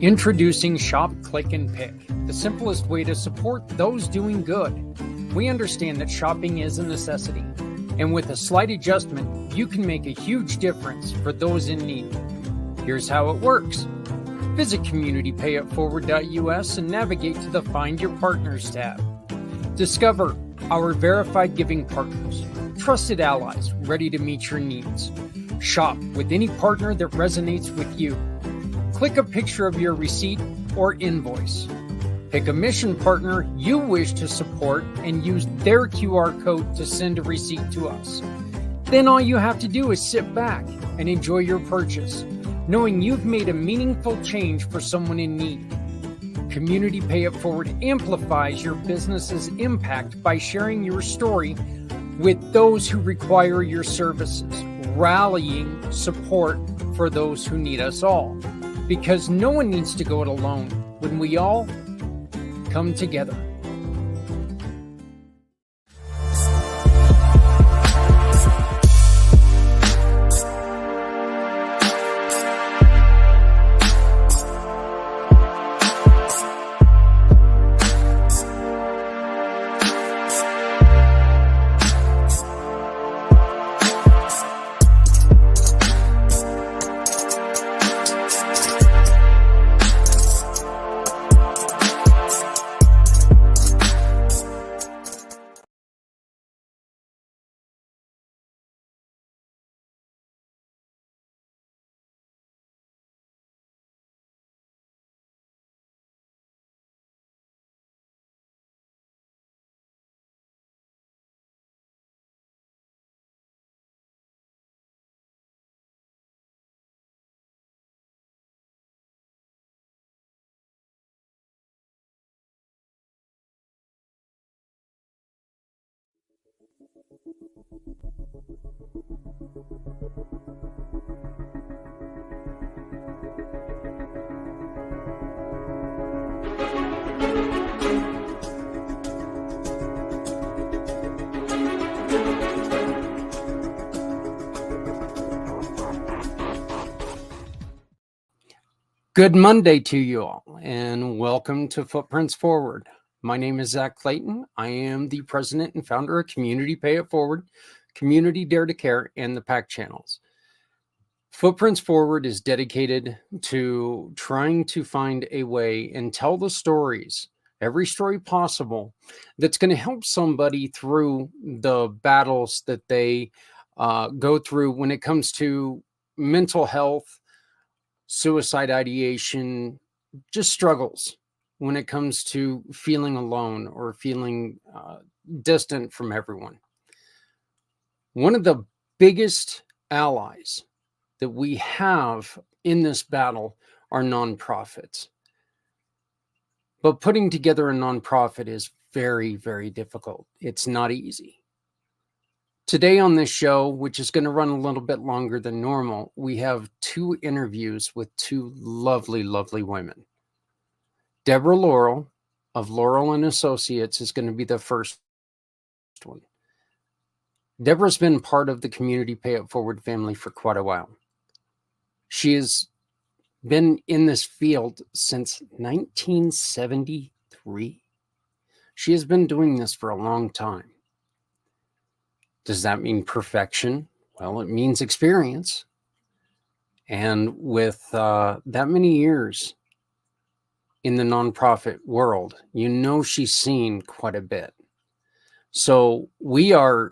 Introducing Shop, Click, and Pick, the simplest way to support those doing good. We understand that shopping is a necessity, and with a slight adjustment, you can make a huge difference for those in need. Here's how it works. Visit communitypayitforward.us and navigate to the Find Your Partners tab. Discover our verified giving partners, trusted allies ready to meet your needs. Shop with any partner that resonates with you. Click a picture of your receipt or invoice. Pick a mission partner you wish to support and use their QR code to send a receipt to us. Then all you have to do is sit back and enjoy your purchase, knowing you've made a meaningful change for someone in need. Community Pay It Forward amplifies your business's impact by sharing your story with those who require your services, rallying support for those who need us all. Because no one needs to go it alone when we all come together. Good Monday to you all, and welcome to Footprints Forward. My name is Zach Clayton. I am the president and founder of Community Pay It Forward, Community Dare to Care, and the PAC channels. Footprints Forward is dedicated to trying to find a way and tell the stories, every story possible, that's going to help somebody through the battles that they go through when it comes to mental health, suicide ideation, just struggles when it comes to feeling alone or feeling distant from everyone. One of the biggest allies that we have in this battle are nonprofits. But putting together a nonprofit is very, very difficult. It's not easy. Today on this show, which is going to run a little bit longer than normal, we have two interviews with two lovely, lovely women. Deborah Laurel of Laurel and Associates is going to be the first one. Deborah's been part of the Community Pay It Forward family for quite a while. She has been in this field since 1973. She has been doing this for a long time. Does that mean perfection? Well, it means experience. And with that many years in the nonprofit world, you know she's seen quite a bit. So we are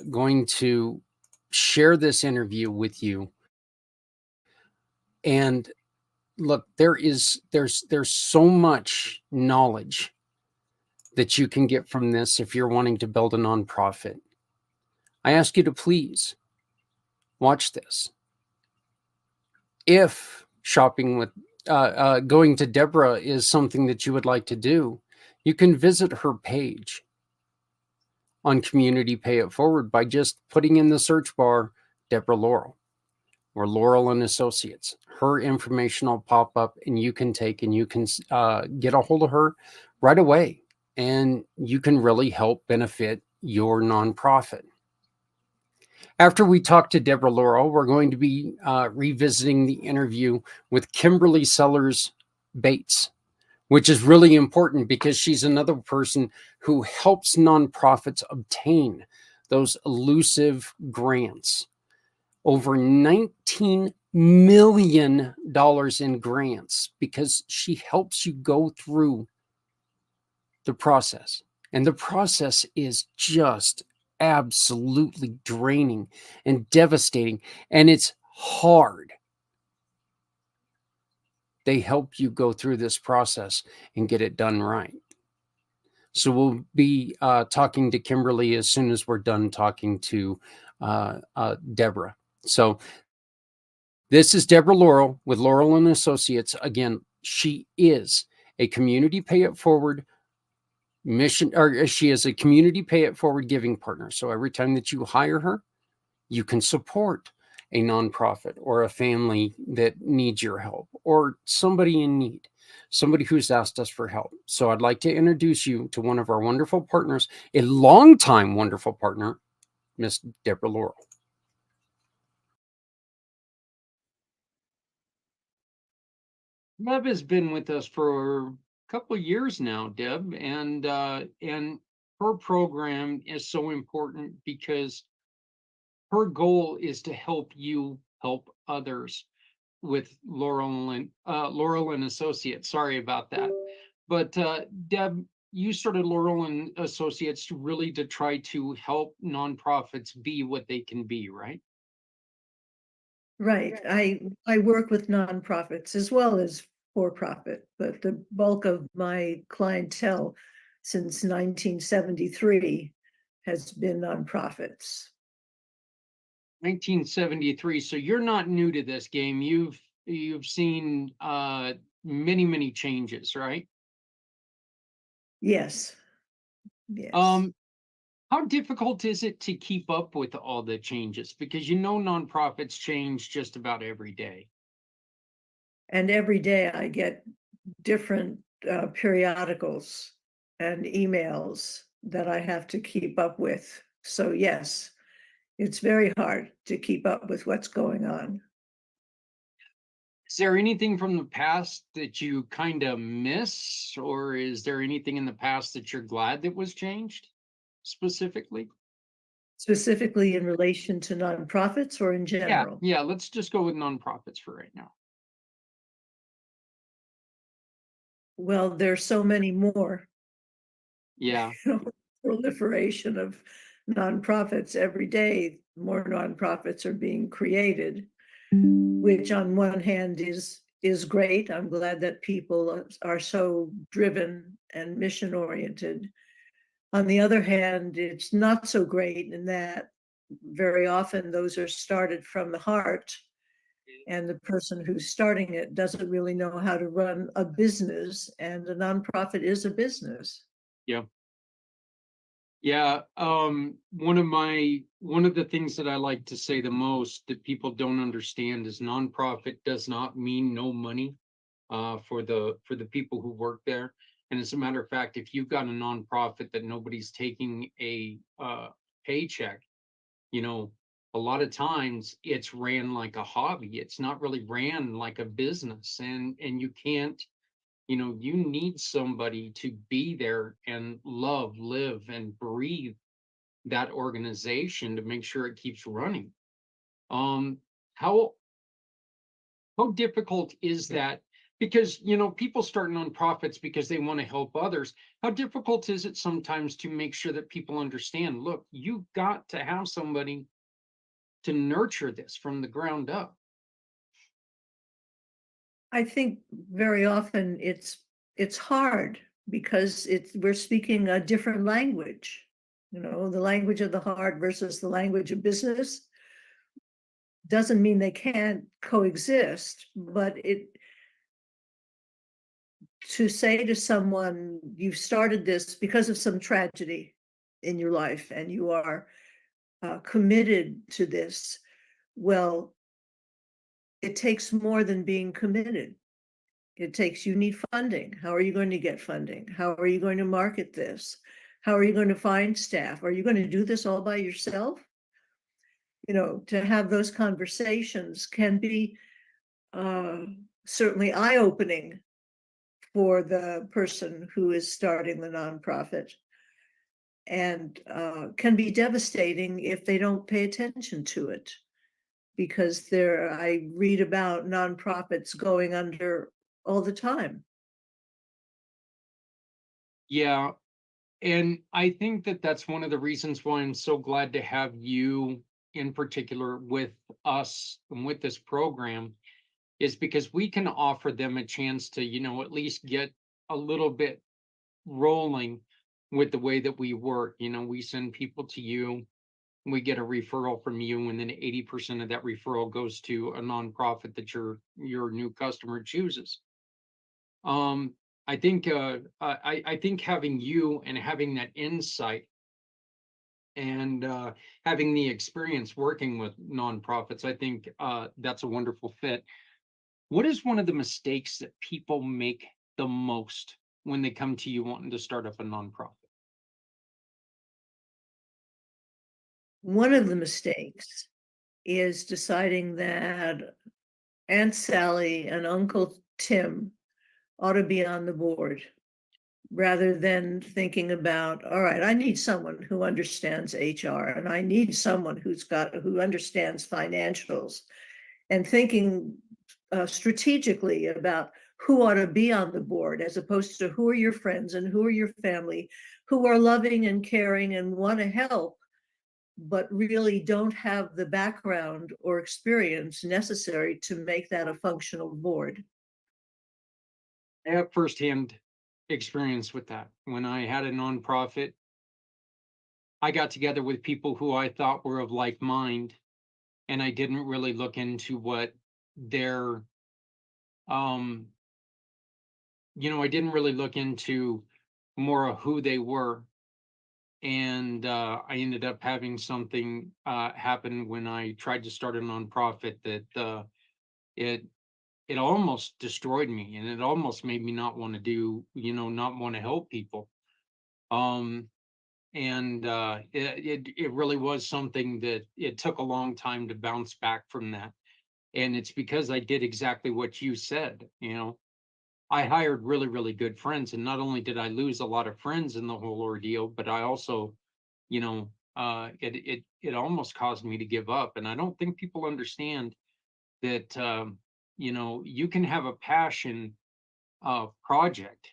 going to share this interview with you. And look, there's so much knowledge that you can get from this if you're wanting to build a nonprofit. I ask you to please watch this. If shopping with going to Deborah is something that you would like to do, you can visit her page on Community Pay It Forward by just putting in the search bar Deborah Laurel or Laurel and Associates. Her information will pop up and you can take and you can get a hold of her right away, and you can really help benefit your nonprofit. After we talk to Deborah Laurel, we're going to be revisiting the interview with Kimberly Sellers Bates, which is really important because she's another person who helps nonprofits obtain those elusive grants. Over $19 million in grants because she helps you go through the process. And the process is just absolutely draining and devastating, and it's hard. They help you go through this process and get it done right. So we'll be talking to Kimberly as soon as we're done talking to Deborah. So this is Deborah Laurel with Laurel and Associates. Again, she is a community pay it forward mission, or she is a community pay it forward giving partner. So every time that you hire her, you can support a nonprofit or a family that needs your help, or somebody in need, somebody who's asked us for help. So I'd like to introduce you to one of our wonderful partners, a longtime wonderful partner, Miss Deborah Laurel. Deb has been with us for a couple of years now, Deb, and her program is so important because her goal is to help you help others with Laurel and Associates. Sorry about that, but Deb, you started Laurel and Associates really to try to help nonprofits be what they can be, right? Right. I work with nonprofits as well as for profit, but the bulk of my clientele since 1973 has been nonprofits. 1973. So you're not new to this game. You've seen many changes, right? Yes. Yes. How difficult is it to keep up with all the changes? Because nonprofits change just about every day. And every day I get different periodicals and emails that I have to keep up with. So yes, it's very hard to keep up with what's going on. Is there anything from the past that you kind of miss, or is there anything in the past that you're glad that was changed specifically? Specifically in relation to nonprofits or in general? Yeah, let's just go with nonprofits for right now. Well, there's so many more. Yeah. Proliferation of nonprofits every day. More nonprofits are being created, which on one hand is great. I'm glad that people are so driven and mission oriented. On the other hand, it's not so great in that very often those are started from the heart, and the person who's starting it doesn't really know how to run a business, and a nonprofit is a business. Yeah. Yeah, one of the things that I like to say the most that people don't understand is nonprofit does not mean no money for the people who work there. And as a matter of fact, if you've got a nonprofit that nobody's taking a paycheck, a lot of times it's ran like a hobby. It's not really ran like a business, and you can't, you need somebody to be there and love, live, and breathe that organization to make sure it keeps running. Um, how how difficult is that? Because people start nonprofits because they want to help others. How difficult is it sometimes to make sure that people understand? Look, you got to have somebody to nurture this from the ground up. I think very often it's hard because we're speaking a different language. The language of the heart versus the language of business doesn't mean they can't coexist, but to say to someone, you've started this because of some tragedy in your life and you are committed to this. Well, it takes more than being committed. You need funding. How are you going to get funding? How are you going to market this? How are you going to find staff? Are you going to do this all by yourself? To have those conversations can be certainly eye-opening for the person who is starting the nonprofit, and can be devastating if they don't pay attention to it. Because I read about nonprofits going under all the time. Yeah, and I think that that's one of the reasons why I'm so glad to have you in particular with us and with this program, is because we can offer them a chance to, at least get a little bit rolling with the way that we work. We send people to you, we get a referral from you, and then 80% of that referral goes to a nonprofit that your new customer chooses. Um, I think I think having you and having that insight and having the experience working with nonprofits, I think that's a wonderful fit. What is one of the mistakes that people make the most when they come to you wanting to start up a nonprofit? One of the mistakes is deciding that Aunt Sally and Uncle Tim ought to be on the board, rather than thinking about, all right, I need someone who understands HR, and I need someone who understands financials, and thinking strategically about who ought to be on the board, as opposed to who are your friends and who are your family, who are loving and caring and want to help, but really don't have the background or experience necessary to make that a functional board. I have firsthand experience with that. When I had a nonprofit, I got together with people who I thought were of like mind, and I didn't really look into what their um I didn't really look into more of who they were. And I ended up having something happen when I tried to start a nonprofit that it it almost destroyed me, and it almost made me not want to not want to help people. Um, and it really was something that it took a long time to bounce back from that. And it's because I did exactly what you said. I hired really, really good friends, and not only did I lose a lot of friends in the whole ordeal, but I also, it almost caused me to give up. And I don't think people understand that, you can have a passion project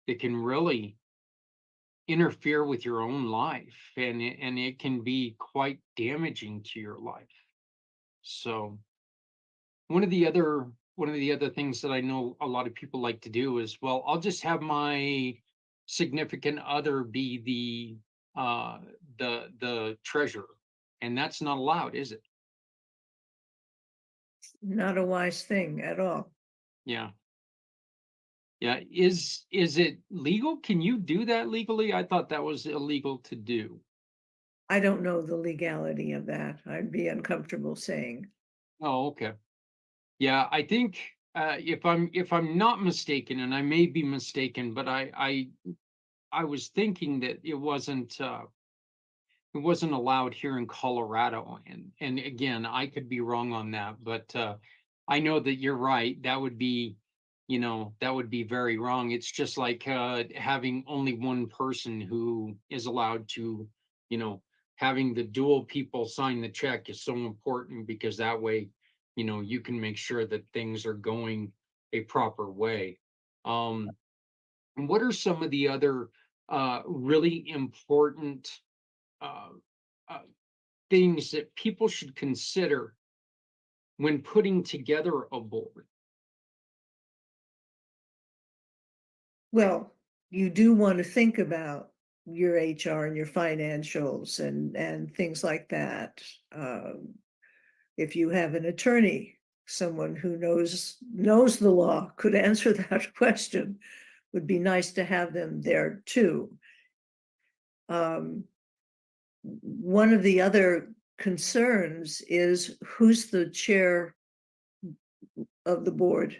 that can really interfere with your own life, and it can be quite damaging to your life. So one of the other one of the other things that I know a lot of people like to do is, well, I'll just have my significant other be the treasurer, and that's not allowed, is it? Not a wise thing at all. Yeah. Yeah. Is it legal? Can you do that legally? I thought that was illegal to do. I don't know the legality of that. I'd be uncomfortable saying. Oh, okay. Yeah, I think if I'm not mistaken, and I may be mistaken, but I was thinking that it wasn't allowed here in Colorado. And again, I could be wrong on that, but I know that you're right. That would be very wrong. It's just like having only one person who is allowed to, you know, having the dual people sign the check is so important, because that way, you can make sure that things are going a proper way. Um, and what are some of the other really important uh, uh, things that people should consider when putting together a board? Well, you do want to think about your HR and your financials and things like that. If you have an attorney, someone who knows the law, could answer that question, would be nice to have them there too. Um, One of the other concerns is who's the chair of the board.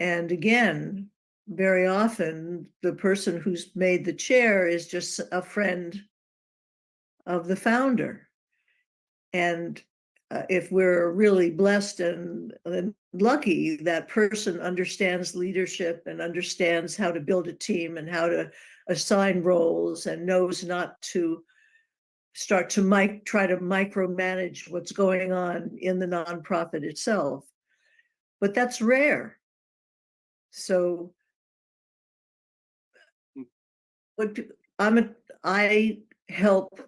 And again, very often, the person who's made the chair is just a friend of the founder. And if we're really blessed and lucky, that person understands leadership and understands how to build a team and how to assign roles and knows not to start to try to micromanage what's going on in the nonprofit itself. But that's rare. So I help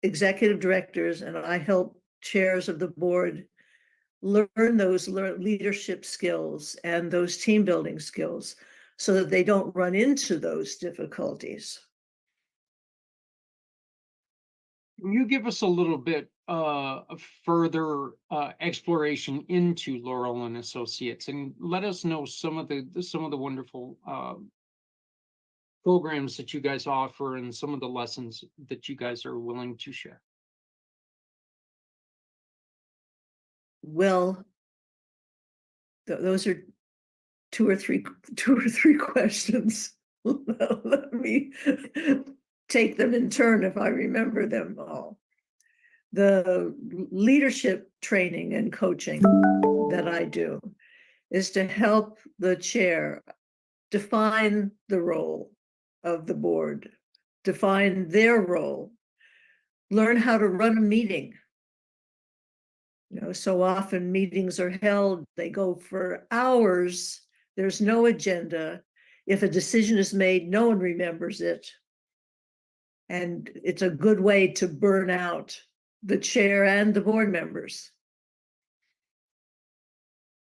executive directors and I help chairs of the board learn those leadership skills and those team building skills so that they don't run into those difficulties. Can you give us a little bit further exploration into Laurel and Associates, and let us know some of the wonderful programs that you guys offer and some of the lessons that you guys are willing to share? Well, those are two or three questions. Let me take them in turn if I remember them all. The leadership training and coaching that I do is to help the chair define the role of the board, define their role, learn how to run a meeting. You know, so often meetings are held, they go for hours, there's no agenda. If a decision is made, no one remembers it. And it's a good way to burn out the chair and the board members.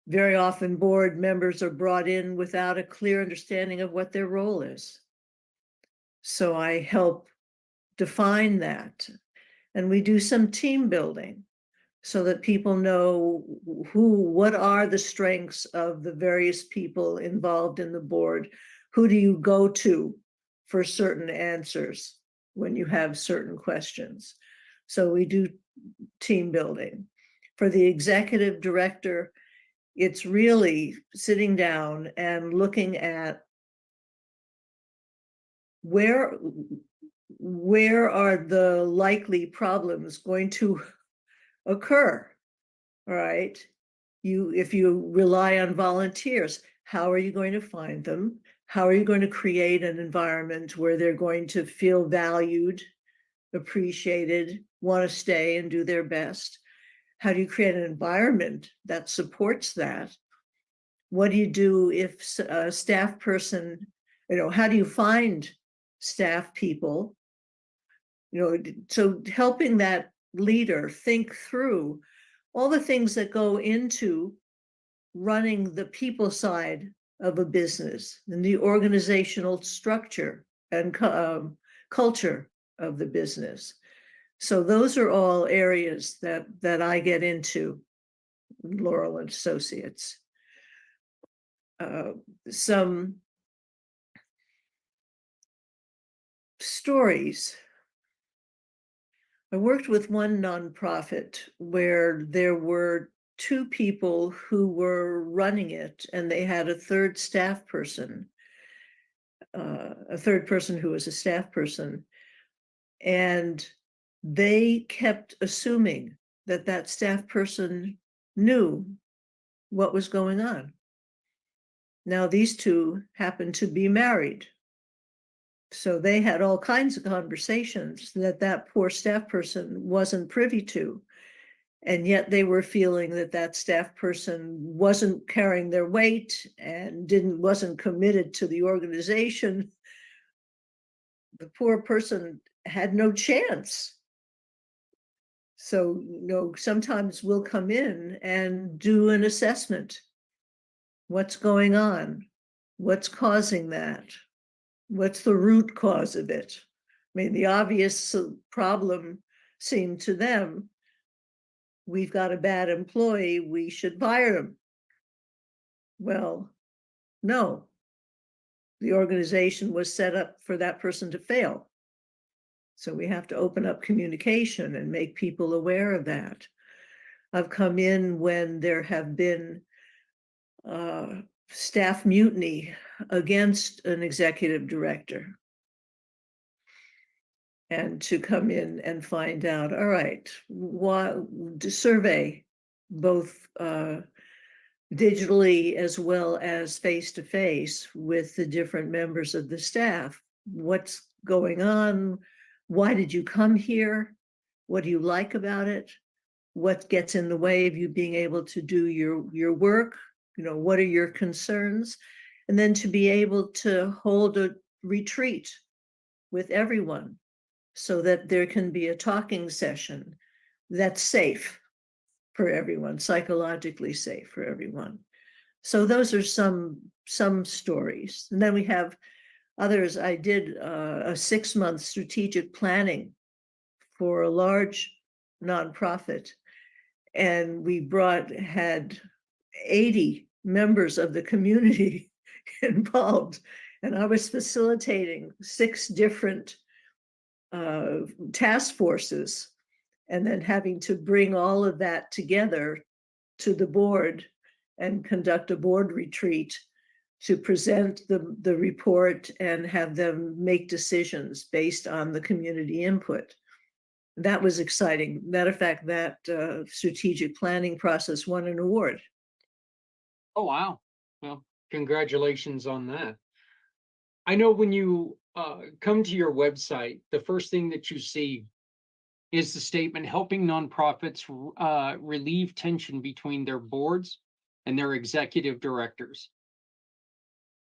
Very often board members are brought in without a clear understanding of what their role is. So I help define that. And we do some team building so that people know what are the strengths of the various people involved in the board. Who do you go to for certain answers when you have certain questions? So we do team building. For the executive director, it's really sitting down and looking at where are the likely problems going to occur, all right? If you rely on volunteers, how are you going to find them? How are you going to create an environment where they're going to feel valued, appreciated, want to stay and do their best? How do you create an environment that supports that? What do you do if a staff person, how do you find staff people? So helping that leader think through all the things that go into running the people side of a business and the organizational structure and culture of the business. So those are all areas that I get into, Laurel and Associates. Some stories. I worked with one nonprofit where there were two people who were running it, and they had a third staff person, who was a staff person. And they kept assuming that staff person knew what was going on. Now, these two happened to be married. So they had all kinds of conversations that poor staff person wasn't privy to. And yet they were feeling that staff person wasn't carrying their weight and wasn't committed to the organization. The poor person had no chance. So, sometimes we'll come in and do an assessment. What's going on? What's causing that? What's the root cause of it? I mean, the obvious problem seemed to them, we've got a bad employee, we should fire him. Well, no. The organization was set up for that person to fail. So we have to open up communication and make people aware of that. I've come in when there have been staff mutiny against an executive director. and to come in and find out, all right, to survey both digitally as well as face to face with the different members of the staff. What's going on? Why did you come here? What do you like about it? What gets in the way of you being able to do your work? What are your concerns? And then to be able to hold a retreat with everyone so that there can be a talking session that's safe for everyone, psychologically safe for everyone. So those are some stories. And then we have others. I did a 6-month strategic planning for a large nonprofit, and we had 80 members of the community involved, and I was facilitating 6 different task forces, and then having to bring all of that together to the board and conduct a board retreat to present the report and have them make decisions based on the community input. That was exciting. Matter of fact, that strategic planning process won an award. Oh, wow. Well, congratulations on that. I know when you come to your website, the first thing that you see is the statement helping nonprofits relieve tension between their boards and their executive directors.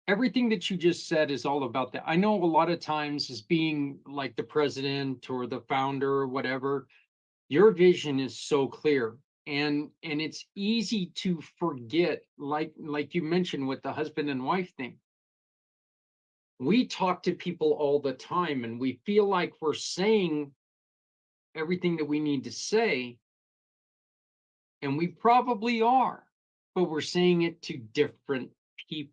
Everything that you just said is all about that. I know a lot of times, as being like the president or the founder or whatever, your vision is so clear, and it's easy to forget, like you mentioned with the husband and wife thing. We talk to people all the time and we feel like we're saying everything that we need to say, and we probably are, but we're saying it to different people.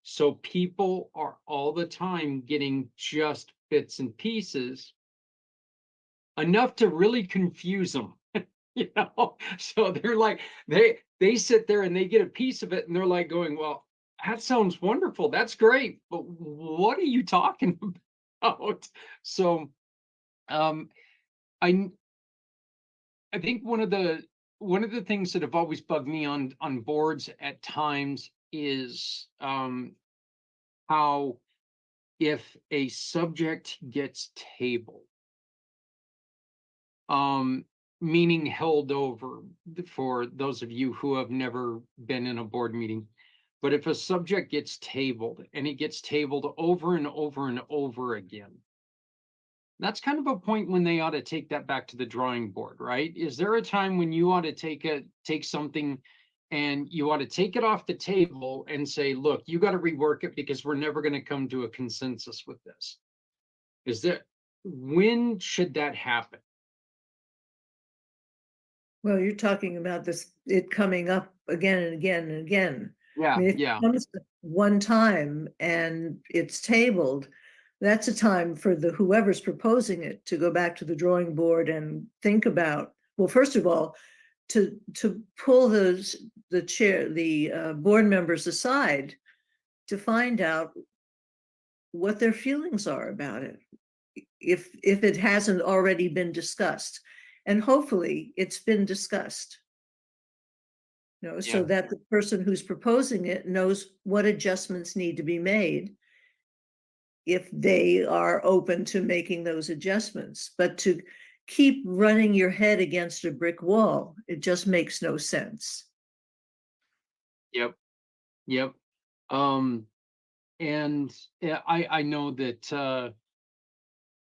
So people are all the time getting just bits and pieces, enough to really confuse them. So they're like, they sit there and they get a piece of it and they're like going, well, that sounds wonderful, that's great, but what are you talking about? So um i I think one of the things that have always bugged me on boards at times is how, if a subject gets tabled, um meaning held over, for those of you who have never been in a board meeting, but if a subject gets tabled and it gets tabled over and over and over again, that's kind of a point when they ought to take that back to the drawing board, right? Is there a time when you ought to take something and you ought to take it off the table and say, look, you got to rework it because we're never going to come to a consensus with this? When should that happen? Well, you're talking about it coming up again and again and again. I Yeah, mean, if it yeah, comes one time and it's tabled, that's a time for whoever's proposing it to go back to the drawing board and think about, well, first of all, to pull the board members aside to find out what their feelings are about it, if it hasn't already been discussed. And hopefully it's been discussed, so yeah. that the person who's proposing it knows what adjustments need to be made if they are open to making those adjustments. But to keep running your head against a brick wall, it just makes no sense. Yep, yep. Um, and yeah, I know that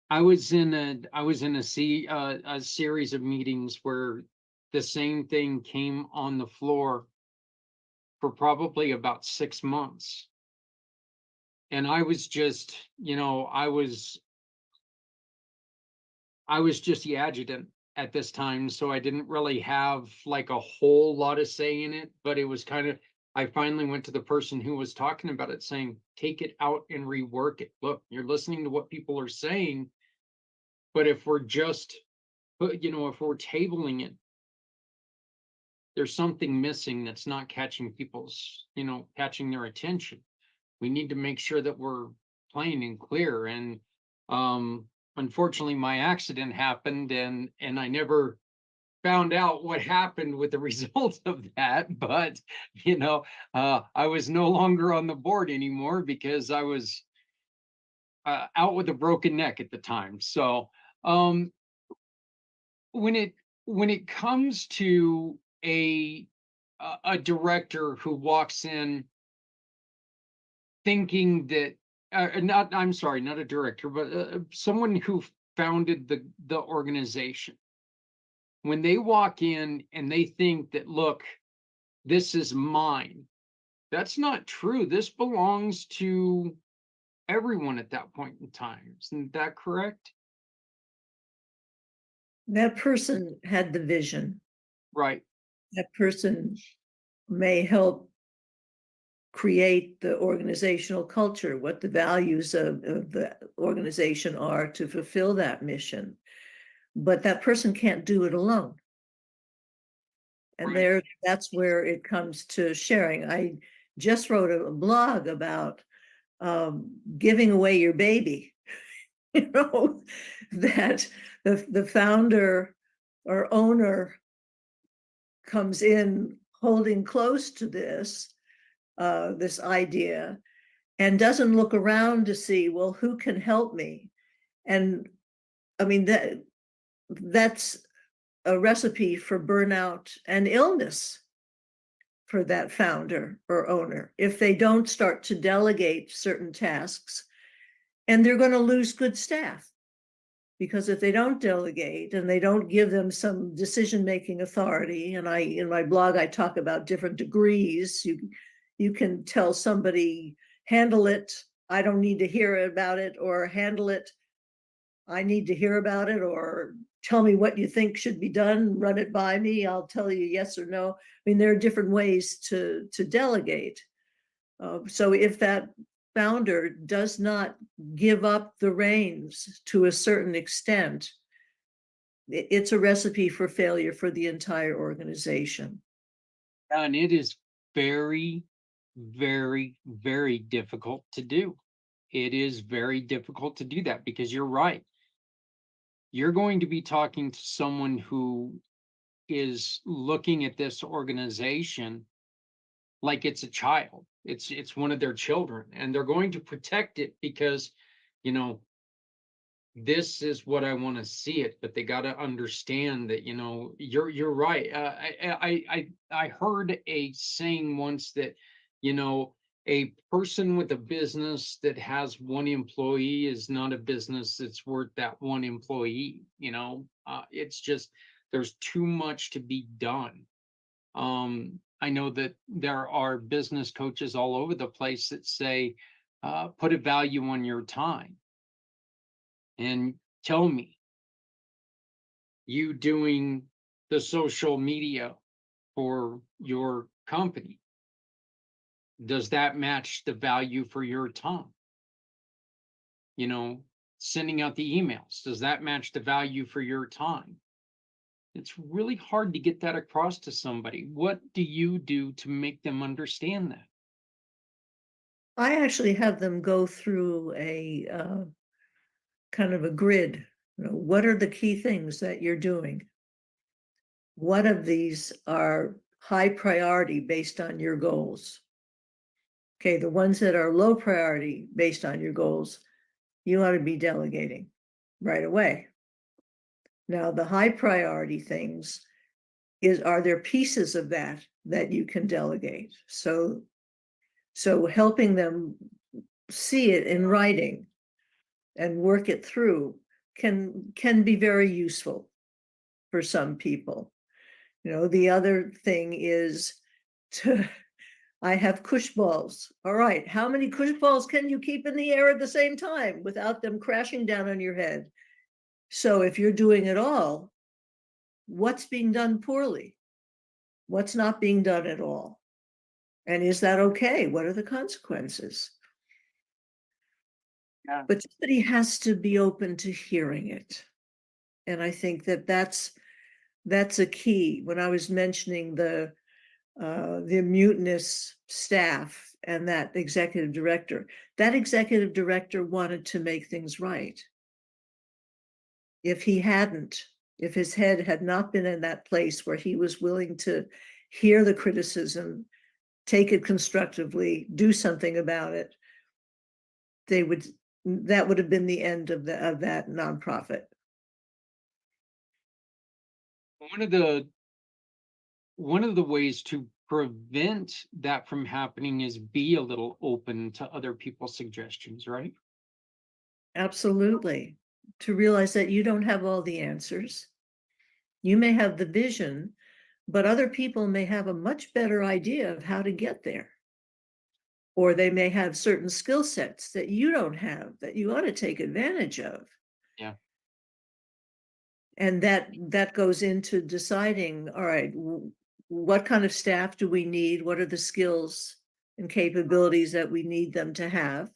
I was in a series of meetings where the same thing came on the floor for probably about 6 months. And I was just, I was just the adjutant at this time, so I didn't really have like a whole lot of say in it, but it was kind of, I finally went to the person who was talking about it saying, take it out and rework it. Look, you're listening to what people are saying, but if we're just, if we're tabling it, there's something missing that's not catching their attention. We need to make sure that we're plain and clear. And unfortunately my accident happened, and I never found out what happened with the result of that. But I was no longer on the board anymore because I was out with a broken neck at the time. So um, when it comes to a director who walks in thinking that not I'm sorry, not a director, but someone who founded the organization, when they walk in and they think that, look, this is mine, that's not true. This belongs to everyone at that point in time. Isn't that correct? That person had the vision. Right. That person may help create the organizational culture, what the values of the organization are to fulfill that mission. But that person can't do it alone. And Right. that's where it comes to sharing. I just wrote a blog about giving away your baby. That the founder or owner comes in holding close to this idea, and doesn't look around to see, well, who can help me? And I mean, that's a recipe for burnout and illness for that founder or owner if they don't start to delegate certain tasks, and they're going to lose good staff. Because if they don't delegate and they don't give them some decision-making authority, and in my blog, I talk about different degrees. You can tell somebody, handle it, I don't need to hear about it, or handle it, I need to hear about it, or tell me what you think should be done, run it by me, I'll tell you yes or no. I mean, there are different ways to delegate. So if that founder does not give up the reins to a certain extent, it's a recipe for failure for the entire organization. And it is very, very, very difficult to do. It is very difficult to do that because you're right. You're going to be talking to someone who is looking at this organization like it's a child. It's one of their children, and they're going to protect it because, you know, this is what I want to see it. But they got to understand that, you're right. I heard a saying once that, a person with a business that has one employee is not a business that's worth that one employee. It's just, there's too much to be done. I know that there are business coaches all over the place that say, put a value on your time and tell me, you doing the social media for your company, does that match the value for your time? Sending out the emails, does that match the value for your time? It's really hard to get that across to somebody. What do you do to make them understand that? I actually have them go through a kind of a grid. What are the key things that you're doing? What of these are high priority based on your goals? Okay, the ones that are low priority based on your goals, you ought to be delegating right away. Now, the high priority things are there pieces of that you can delegate? So helping them see it in writing and work it through can be very useful for some people. The other thing is to I have cush balls. All right, how many cush balls can you keep in the air at the same time without them crashing down on your head? So if you're doing it all, what's being done poorly? What's not being done at all? And is that okay? What are the consequences? Yeah. But somebody has to be open to hearing it. And I think that's a key. When I was mentioning the mutinous staff and that executive director wanted to make things right. if he hadn't, if his head had not been in that place where he was willing to hear the criticism, take it constructively, do something about it, that would have been the end of that nonprofit. One of the ways to prevent that from happening is be a little open to other people's suggestions, right? Absolutely. To realize that you don't have all the answers. You may have the vision, but other people may have a much better idea of how to get there. Or they may have certain skill sets that you don't have that you ought to take advantage of. Yeah. And that goes into deciding, all right, what kind of staff do we need? What are the skills and capabilities that we need them to have?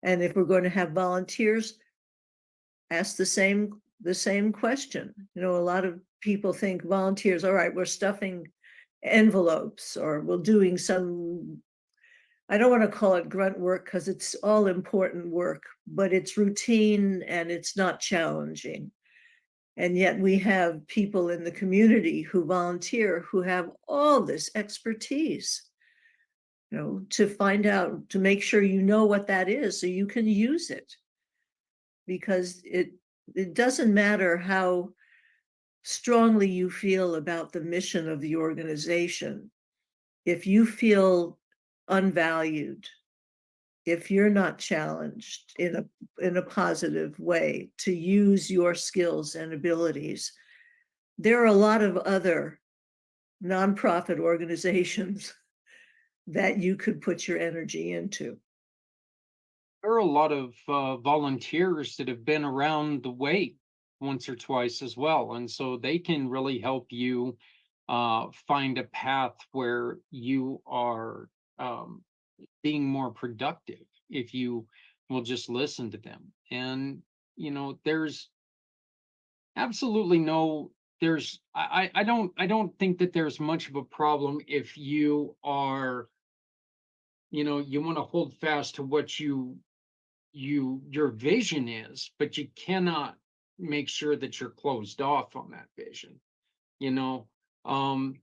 And if we're going to have volunteers, ask the same question. You know, a lot of people think volunteers, all right, we're stuffing envelopes or we're doing some, I don't want to call it grunt work because it's all important work, but it's routine and it's not challenging. And yet we have people in the community who volunteer who have all this expertise, you know, to find out, to make sure you know what that is so you can use it. Because it doesn't matter how strongly you feel about the mission of the organization. If you feel unvalued, if you're not challenged in a positive way to use your skills and abilities, there are a lot of other nonprofit organizations that you could put your energy into. There are a lot of volunteers that have been around the way once or twice as well, and so they can really help you find a path where you are being more productive if you will just listen to them. And there's absolutely no there's I don't think that there's much of a problem if you are, you want to hold fast to what your vision is, but you cannot make sure that you're closed off on that vision. you know um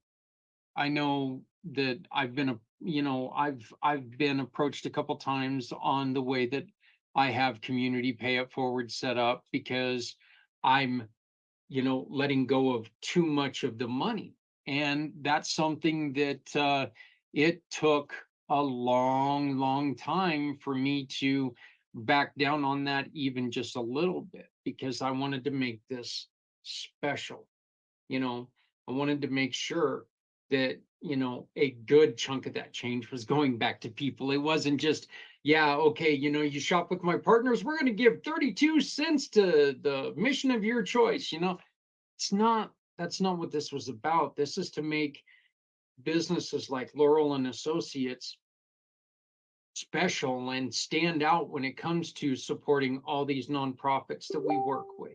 I know that I've been approached a couple times on the way that I have community pay it forward set up, because I'm letting go of too much of the money. And that's something that it took a long, long time for me to back down on that, even just a little bit, because I wanted to make this special. you know I wanted to make sure that a good chunk of that change was going back to people. It wasn't just, yeah, okay, you shop with my partners, we're going to give 32 cents to the mission of your choice. It's not That's not what this was about. This is to make businesses like Laurel and Associates special and stand out when it comes to supporting all these nonprofits that we work with.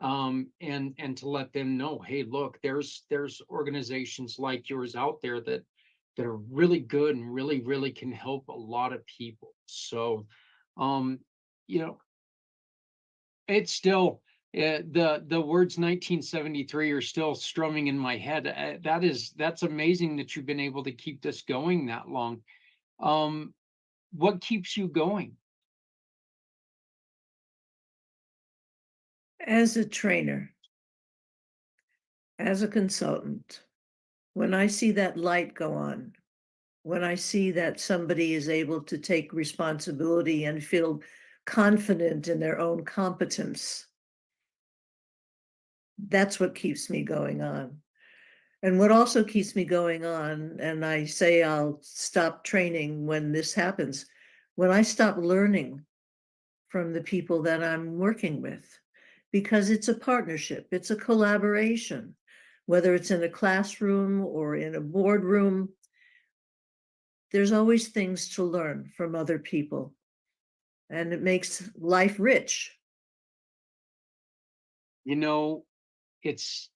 And to let them know, hey, look, there's organizations like yours out there that are really good and really, really can help a lot of people. So um you know it's still, the words 1973 are still strumming in my head. That's amazing that you've been able to keep this going that long. um what keeps you going? As a trainer, as a consultant, when I see that light go on, when I see that somebody is able to take responsibility and feel confident in their own competence, that's what keeps me going on. And what also keeps me going on, and I say I'll stop training when this happens, when I stop learning from the people that I'm working with, because it's a partnership, it's a collaboration, whether it's in a classroom or in a boardroom. There's always things to learn from other people, and it makes life rich. you know it's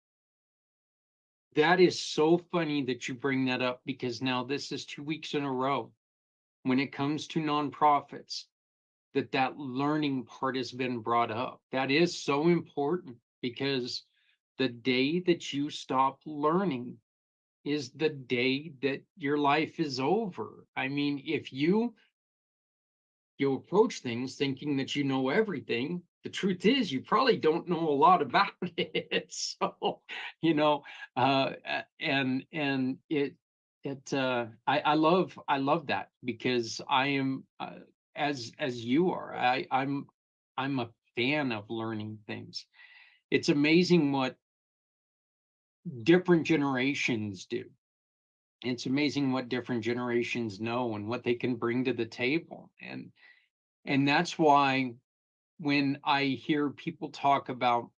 that is so funny that you bring that up, because now this is 2 weeks in a row when it comes to nonprofits. that learning part has been brought up. That is so important, because the day that you stop learning is the day that your life is over. I mean, if you approach things thinking that you know everything, the truth is you probably don't know a lot about it. So, you know, and I love that, because I am, as you are, I'm a fan of learning things. It's amazing what different generations do. It's amazing what different generations know and what they can bring to the table. And that's why when I hear people talk about,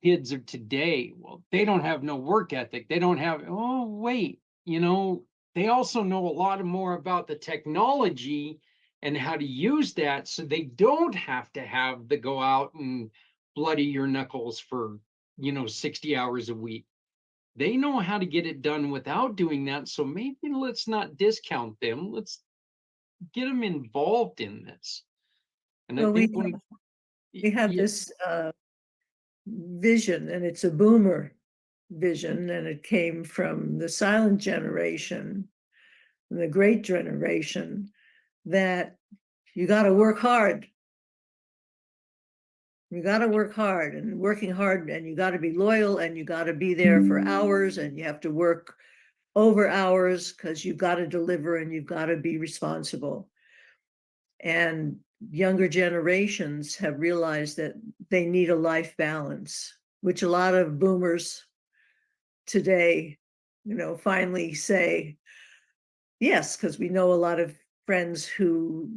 kids of today, well, they don't have no work ethic. They don't have, oh, wait, they also know a lot more about the technology and how to use that, so they don't have to have the go out and bloody your knuckles for, 60 hours a week. They know how to get it done without doing that. So maybe let's not discount them. Let's get them involved in this. And I Well, think when, we have yeah, this vision, and it's a boomer vision, and it came from the silent generation, the great generation, that you got to work hard. You got to work hard, and working hard, and you got to be loyal, and you got to be there for hours, and you have to work over hours because you've got to deliver and you've got to be responsible. And younger generations have realized that they need a life balance, which a lot of boomers today, finally say yes, because we know a lot of friends who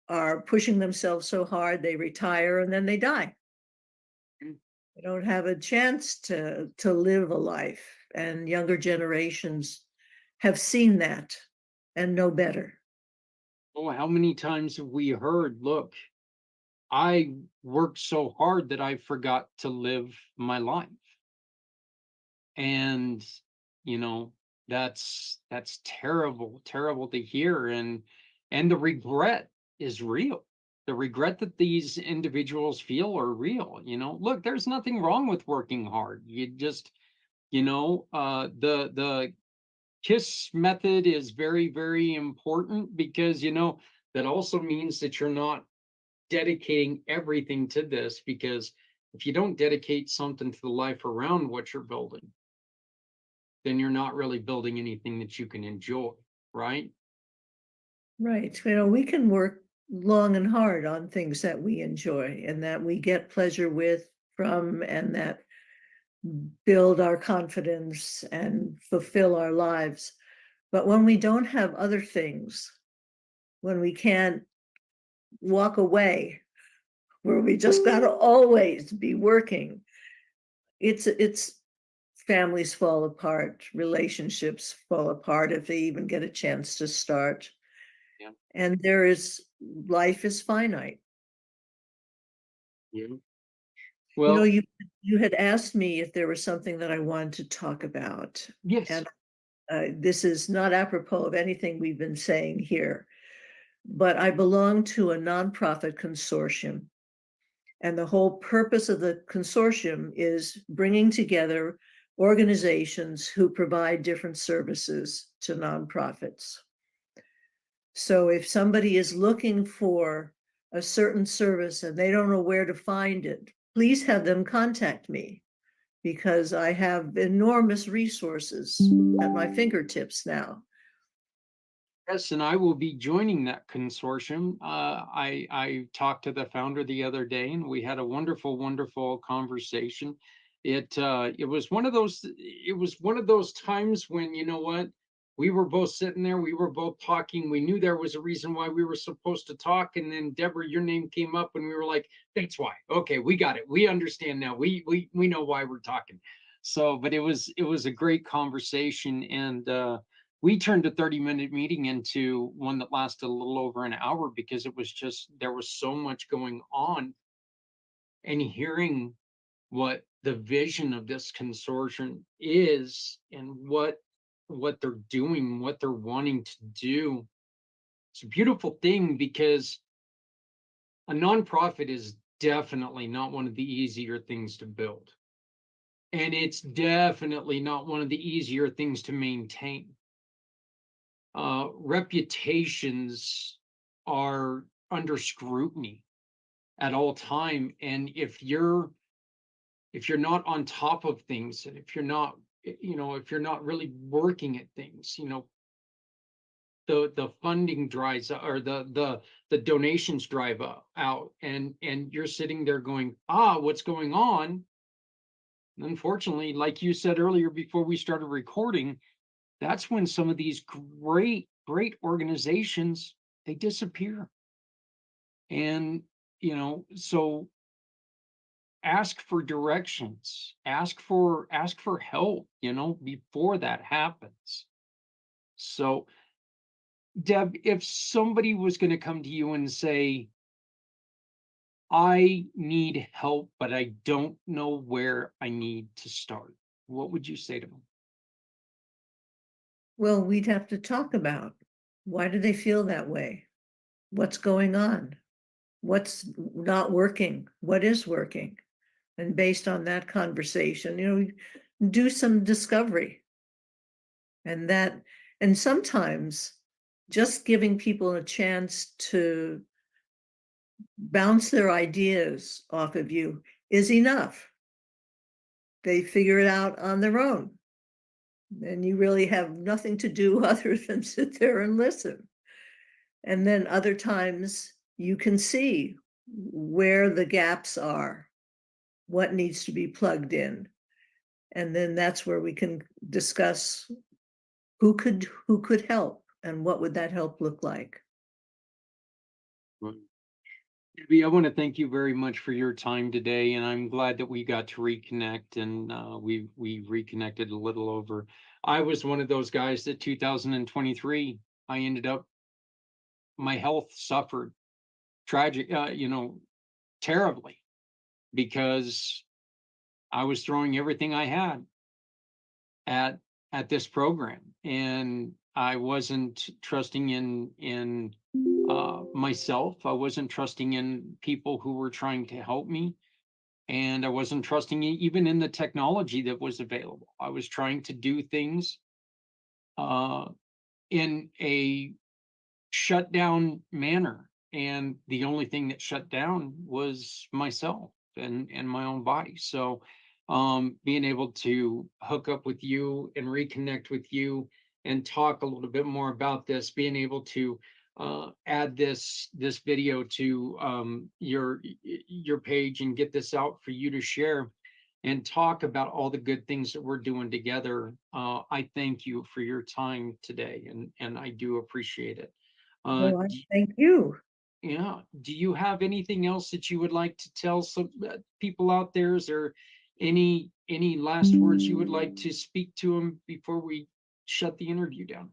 are pushing themselves so hard they retire and then they die. They don't have a chance to live a life, and younger generations have seen that and know better. oh, how many times have we heard, look, I worked so hard that I forgot to live my life. And, you know, that's terrible, terrible to hear. And the regret is real. The regret that these individuals feel are real. Look, there's nothing wrong with working hard. You just, the KISS method is very, very important, because that also means that you're not dedicating everything to this, because if you don't dedicate something to the life around what you're building, then you're not really building anything that you can enjoy, right? Right. We can work long and hard on things that we enjoy and that we get pleasure from, and that build our confidence and fulfill our lives. But when we don't have other things, when we can't walk away, where we just got to always be working, it's families fall apart, relationships fall apart if they even get a chance to start. Yeah. And life is finite. Yeah. You know, Well, you had asked me if there was something that I wanted to talk about, yes. and this is not apropos of anything we've been saying here, but I belong to a nonprofit consortium, and the whole purpose of the consortium is bringing together organizations who provide different services to nonprofits. So if somebody is looking for a certain service and they don't know where to find it, please have them contact me, because I have enormous resources at my fingertips now. Yes, and I will be joining that consortium. I talked to the founder the other day, and we had a wonderful, wonderful conversation. It was one of those times when, you know what, we were both sitting there, we were both talking. We knew there was a reason why we were supposed to talk, and then Deborah, your name came up, and we were like, "That's why." Okay, we got it. We understand now. We know why we're talking. So, but it was a great conversation, and we turned a 30-minute meeting into one that lasted a little over an hour, because there was so much going on. And hearing what the vision of this consortium is, and what they're doing, what they're wanting to do, It's a beautiful thing because a nonprofit is definitely not one of the easier things to build. And it's definitely not one of the easier things to maintain. Reputations are under scrutiny at all time. And if you're not on top of things, and if you're not, if you're not really working at things, the funding dries or the donations drive out, and you're sitting there going, what's going on? And unfortunately, like you said earlier before we started recording, that's when some of these great organizations, they disappear. And so ask for directions, ask for help, before that happens. So Deb, if somebody was going to come to you and say, I need help, but I don't know where I need to start, what would you say to them? Well, we'd have to talk about, why do they feel that way? What's going on? What's not working? What is working? And based on that conversation, do some discovery. And sometimes just giving people a chance to bounce their ideas off of you is enough. They figure it out on their own. And you really have nothing to do other than sit there and listen. And then other times you can see where the gaps are, what needs to be plugged in. And then that's where we can discuss who could help and what would that help look like. Debbie, I want to thank you very much for your time today, and I'm glad that we got to reconnect, and we reconnected a little over. I was one of those guys that 2023, I ended up, my health suffered terribly, because I was throwing everything I had at this program, and I wasn't trusting in myself. I wasn't trusting in people who were trying to help me, and I wasn't trusting even in the technology that was available. I was trying to do things uh, in a shut down manner, and the only thing that shut down was myself and my own body. So being able to hook up with you and reconnect with you and talk a little bit more about this, being able to add this video to your page and get this out for you to share and talk about all the good things that we're doing together. I thank you for your time today, and I do appreciate it. Well, thank you. Yeah. Do you have anything else that you would like to tell some people out there? Is there any last words you would like to speak to them before we shut the interview down?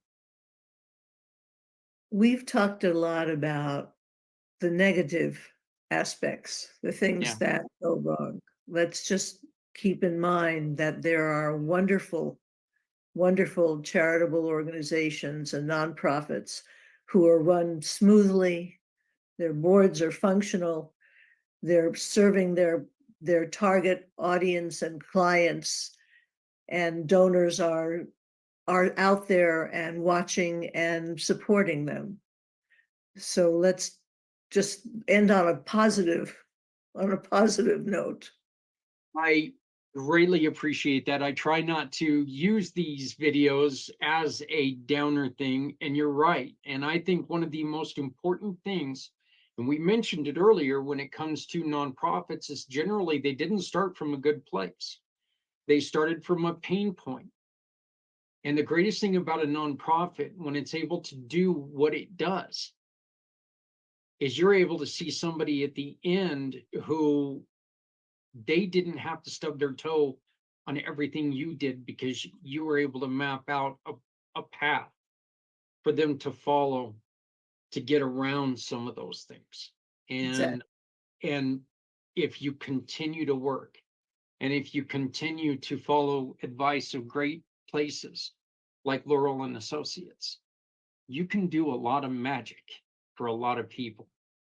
We've talked a lot about the negative aspects, the things Yeah. that go wrong. Let's just keep in mind that there are wonderful, wonderful charitable organizations and nonprofits who are run smoothly. Their boards are functional. They're serving their target audience and clients, and donors are out there and watching and supporting them. So let's just end on a positive note. I greatly appreciate that. I try not to use these videos as a downer thing, and you're right. And I think one of the most important things, and we mentioned it earlier, when it comes to nonprofits, is generally they didn't start from a good place. They started from a pain point. And the greatest thing about a nonprofit, when it's able to do what it does, is you're able to see somebody at the end who they didn't have to stub their toe on everything you did, because you were able to map out a path for them to follow to get around some of those things. Exactly. And if you continue to work, and if you continue to follow advice of great places like Laurel and Associates, you can do a lot of magic for a lot of people.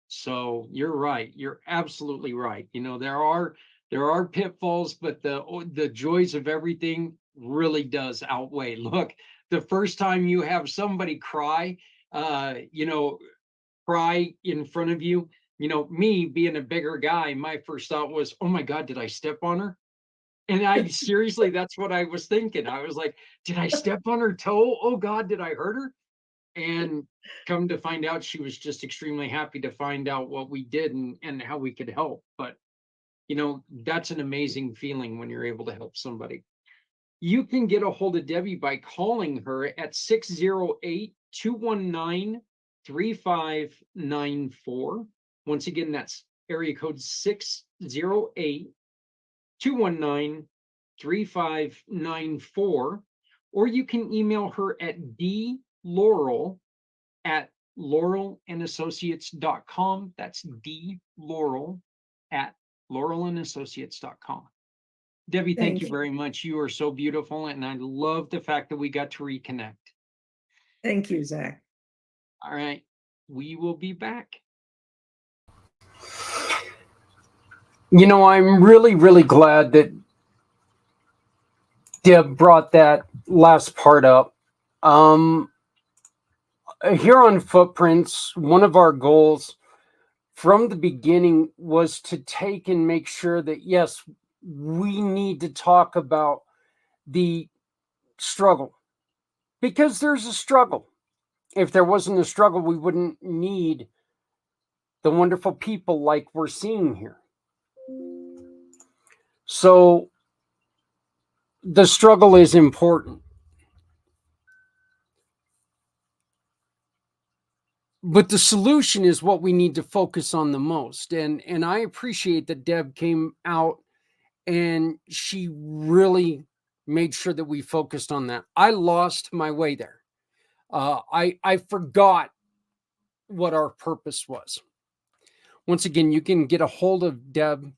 So you're right. You're absolutely right. You know, there are pitfalls, but the joys of everything really does outweigh. Look, the first time you have somebody cry, you know, cry in front of you, you know, me being a bigger guy, my first thought was, oh my God, did I step on her? And I seriously, that's what I was thinking. I was like, did I step on her toe? Oh God, did I hurt her? And come to find out, she was just extremely happy to find out what we did and how we could help. But, you know, that's an amazing feeling when you're able to help somebody. You can get a hold of Debbie by calling her at 608-219-3594. Once again, that's area code 608-219-3594. Or you can email her at dlaurel@laurelandassociates.com. That's dlaurel@laurelandassociates.com. Debbie, thank you Thank you. very much. You are so beautiful, and I love the fact that we got to reconnect. Thank you, Zach. All right, we will be back. You know, I'm really, really glad that Deb brought that last part up. Here on Footprints, one of our goals from the beginning was to take and make sure that, yes, we need to talk about the struggle, because there's a struggle. If there wasn't a struggle, we wouldn't need the wonderful people like we're seeing here. So the struggle is important. But the solution is what we need to focus on the most. And I appreciate that Deb came out and she really made sure that we focused on that. I lost my way there. I forgot what our purpose was. Once again, you can get a hold of Deb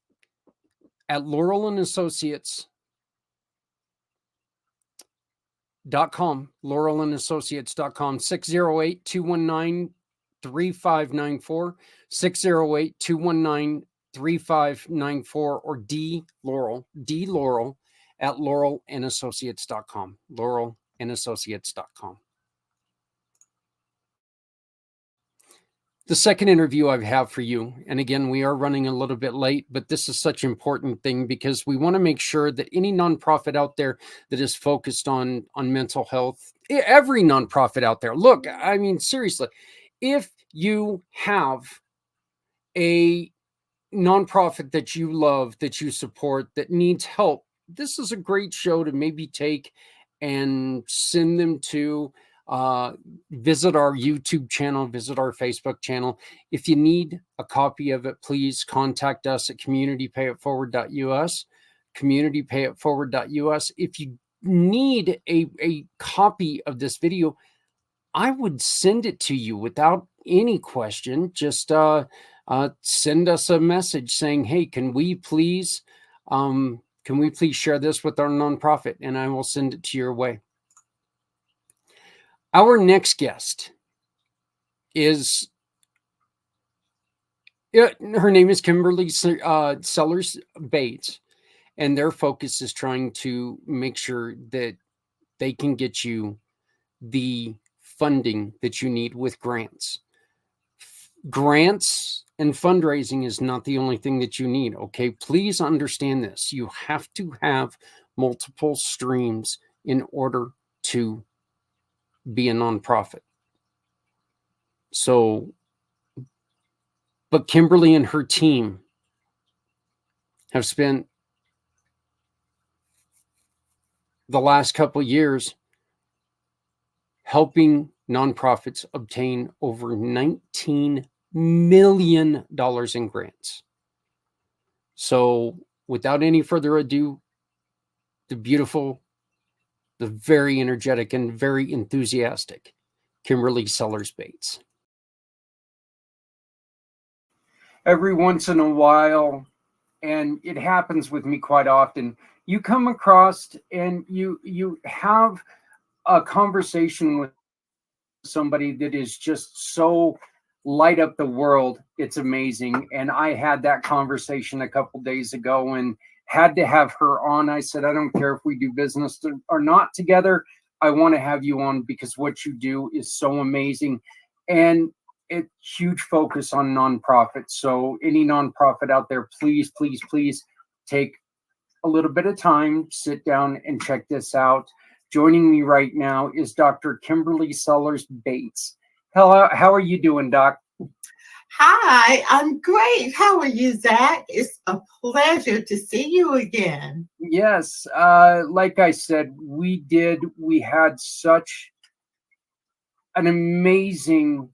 at laurelandassociates.com, laurelandassociates.com, 608-219-3594, 608-219-3594, or D Laurel at laurelandassociates.com, laurelandassociates.com. The second interview I have for you, and again, we are running a little bit late, but this is such an important thing because we want to make sure that any nonprofit out there that is focused on mental health, every nonprofit out there, look, I mean, seriously, if you have a nonprofit that you love, that you support, that needs help, this is a great show to maybe take and send them to. Visit our YouTube channel, visit our Facebook channel. If you need a copy of it, please contact us at communitypayitforward.us, communitypayitforward.us. If you need a copy of this video, I would send it to you without any question. Just send us a message saying, hey, can we please share this with our nonprofit? And I will send it to your way. Our next guest is, her name is Kimberly Sellers Bates, and their focus is trying to make sure that they can get you the funding that you need with grants. Grants and fundraising is not the only thing that you need, okay? Please understand this. You have to have multiple streams in order to be a nonprofit. So, but Kimberly and her team have spent the last couple of years helping nonprofits obtain over $19 million in grants. So without any further ado, the beautiful, the very energetic and very enthusiastic Kimberly Sellers Bates. Every once in a while, and it happens with me quite often, you come across and you have a conversation with somebody that is just so light up the world. It's amazing. And I had that conversation a couple days ago and had to have her on. I said, I don't care if we do business or not together. I want to have you on because what you do is so amazing. And it's huge focus on nonprofits. So any nonprofit out there, please, please, please take a little bit of time, sit down and check this out. Joining me right now is Dr. Kimberly Sellers Bates. Hello, how are you doing, Doc? Hi, I'm great. How are you, Zach? It's a pleasure to see you again. Yes, like I said, we had such an amazing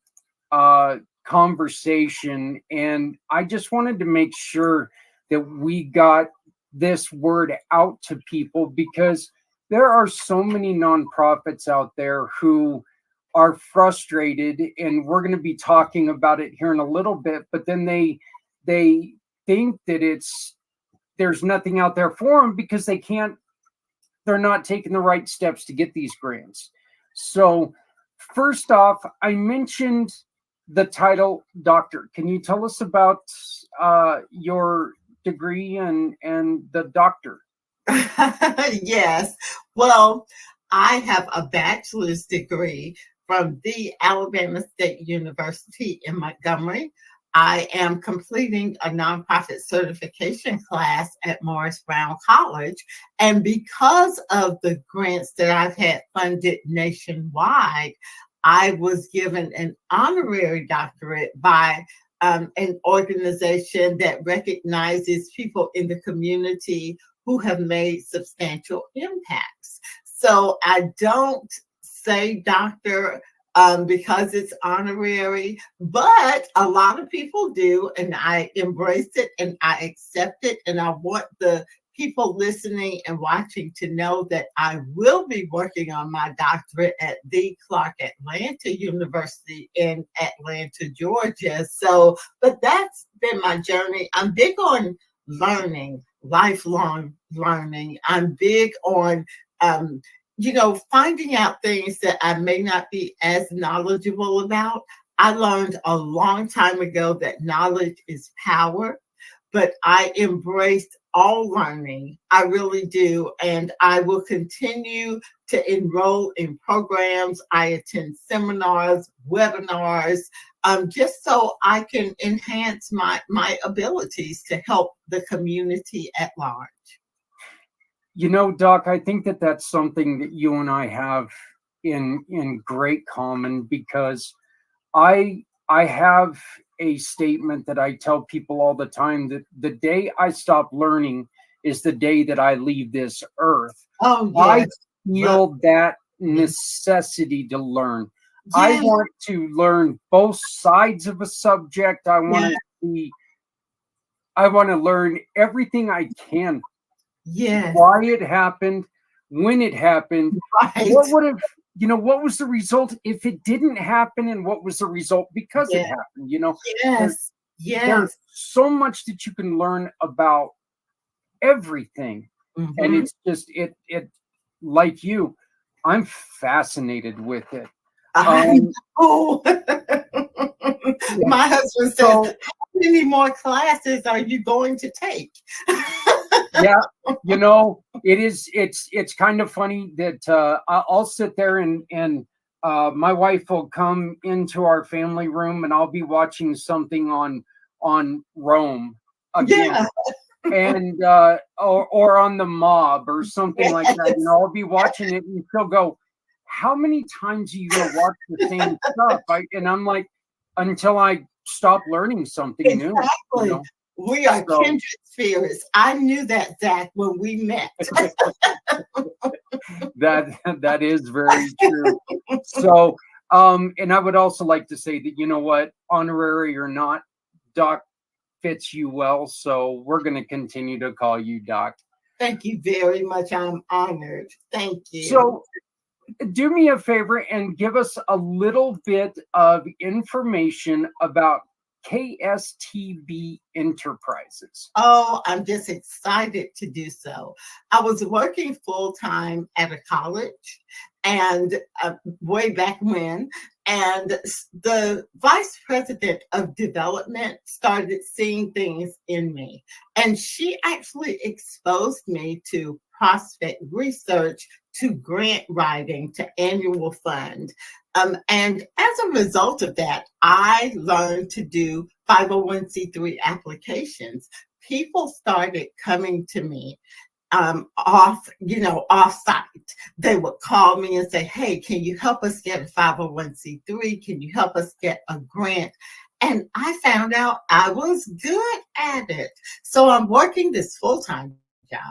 conversation, and I just wanted to make sure that we got this word out to people because there are so many nonprofits out there who are frustrated, and we're going to be talking about it here in a little bit, but then they think that there's nothing out there for them because they're not taking the right steps to get these grants. So first off, I mentioned the title doctor. Can you tell us about your degree and the doctor? Yes. Well, I have a bachelor's degree from the Alabama State University in Montgomery. I am completing a nonprofit certification class at Morris Brown College. And because of the grants that I've had funded nationwide, I was given an honorary doctorate by an organization that recognizes people in the community who have made substantial impacts. So I don't say doctor because it's honorary, but a lot of people do, and I embrace it and I accept it, and I want the people listening and watching to know that I will be working on my doctorate at the Clark Atlanta University in Atlanta, Georgia. So, but that's been my journey. I'm big on learning, lifelong learning. I'm big on finding out things that I may not be as knowledgeable about. I learned a long time ago that knowledge is power, but I embraced all learning. I really do. And I will continue to enroll in programs. I attend seminars, webinars, just so I can enhance my abilities to help the community at large. You know, Doc, I think that that's something that you and I have in great common because I have a statement that I tell people all the time that the day I stop learning is the day that I leave this earth. Oh, yes. I feel that necessity to learn. Yes. I want to learn both sides of a subject. I want to learn everything I can. Yes. Why it happened, when it happened, Right. what what was the result if it didn't happen, and what was the result because it happened, Yes. There's so much that you can learn about everything. Mm-hmm. And it's just it like you, I'm fascinated with it. My husband says, how many more classes are you going to take? Yeah, it's kind of funny that I'll sit there and my wife will come into our family room and I'll be watching something on Rome again. And or on the Mob or something like that. I'll be watching it and she'll go, how many times are you gonna watch the same stuff? And I'm like, until I stop learning something new. We are kindred spirits. I knew that, Zach, when we met. That is very true. So, and I would also like to say that, honorary or not, Doc fits you well. So we're going to continue to call you Doc. Thank you very much. I'm honored. Thank you. So do me a favor and give us a little bit of information about KSTB Enterprises. Oh, I'm just excited to do so. I was working full-time at a college and way back when, And the vice president of development started seeing things in me. And she actually exposed me to prospect research, to grant writing, to annual fund. And as a result of that, I learned to do 501c3 applications. People started coming to me off site. They would call me and say, hey, can you help us get a 501c3? Can you help us get a grant? And I found out I was good at it. So I'm working this full-time job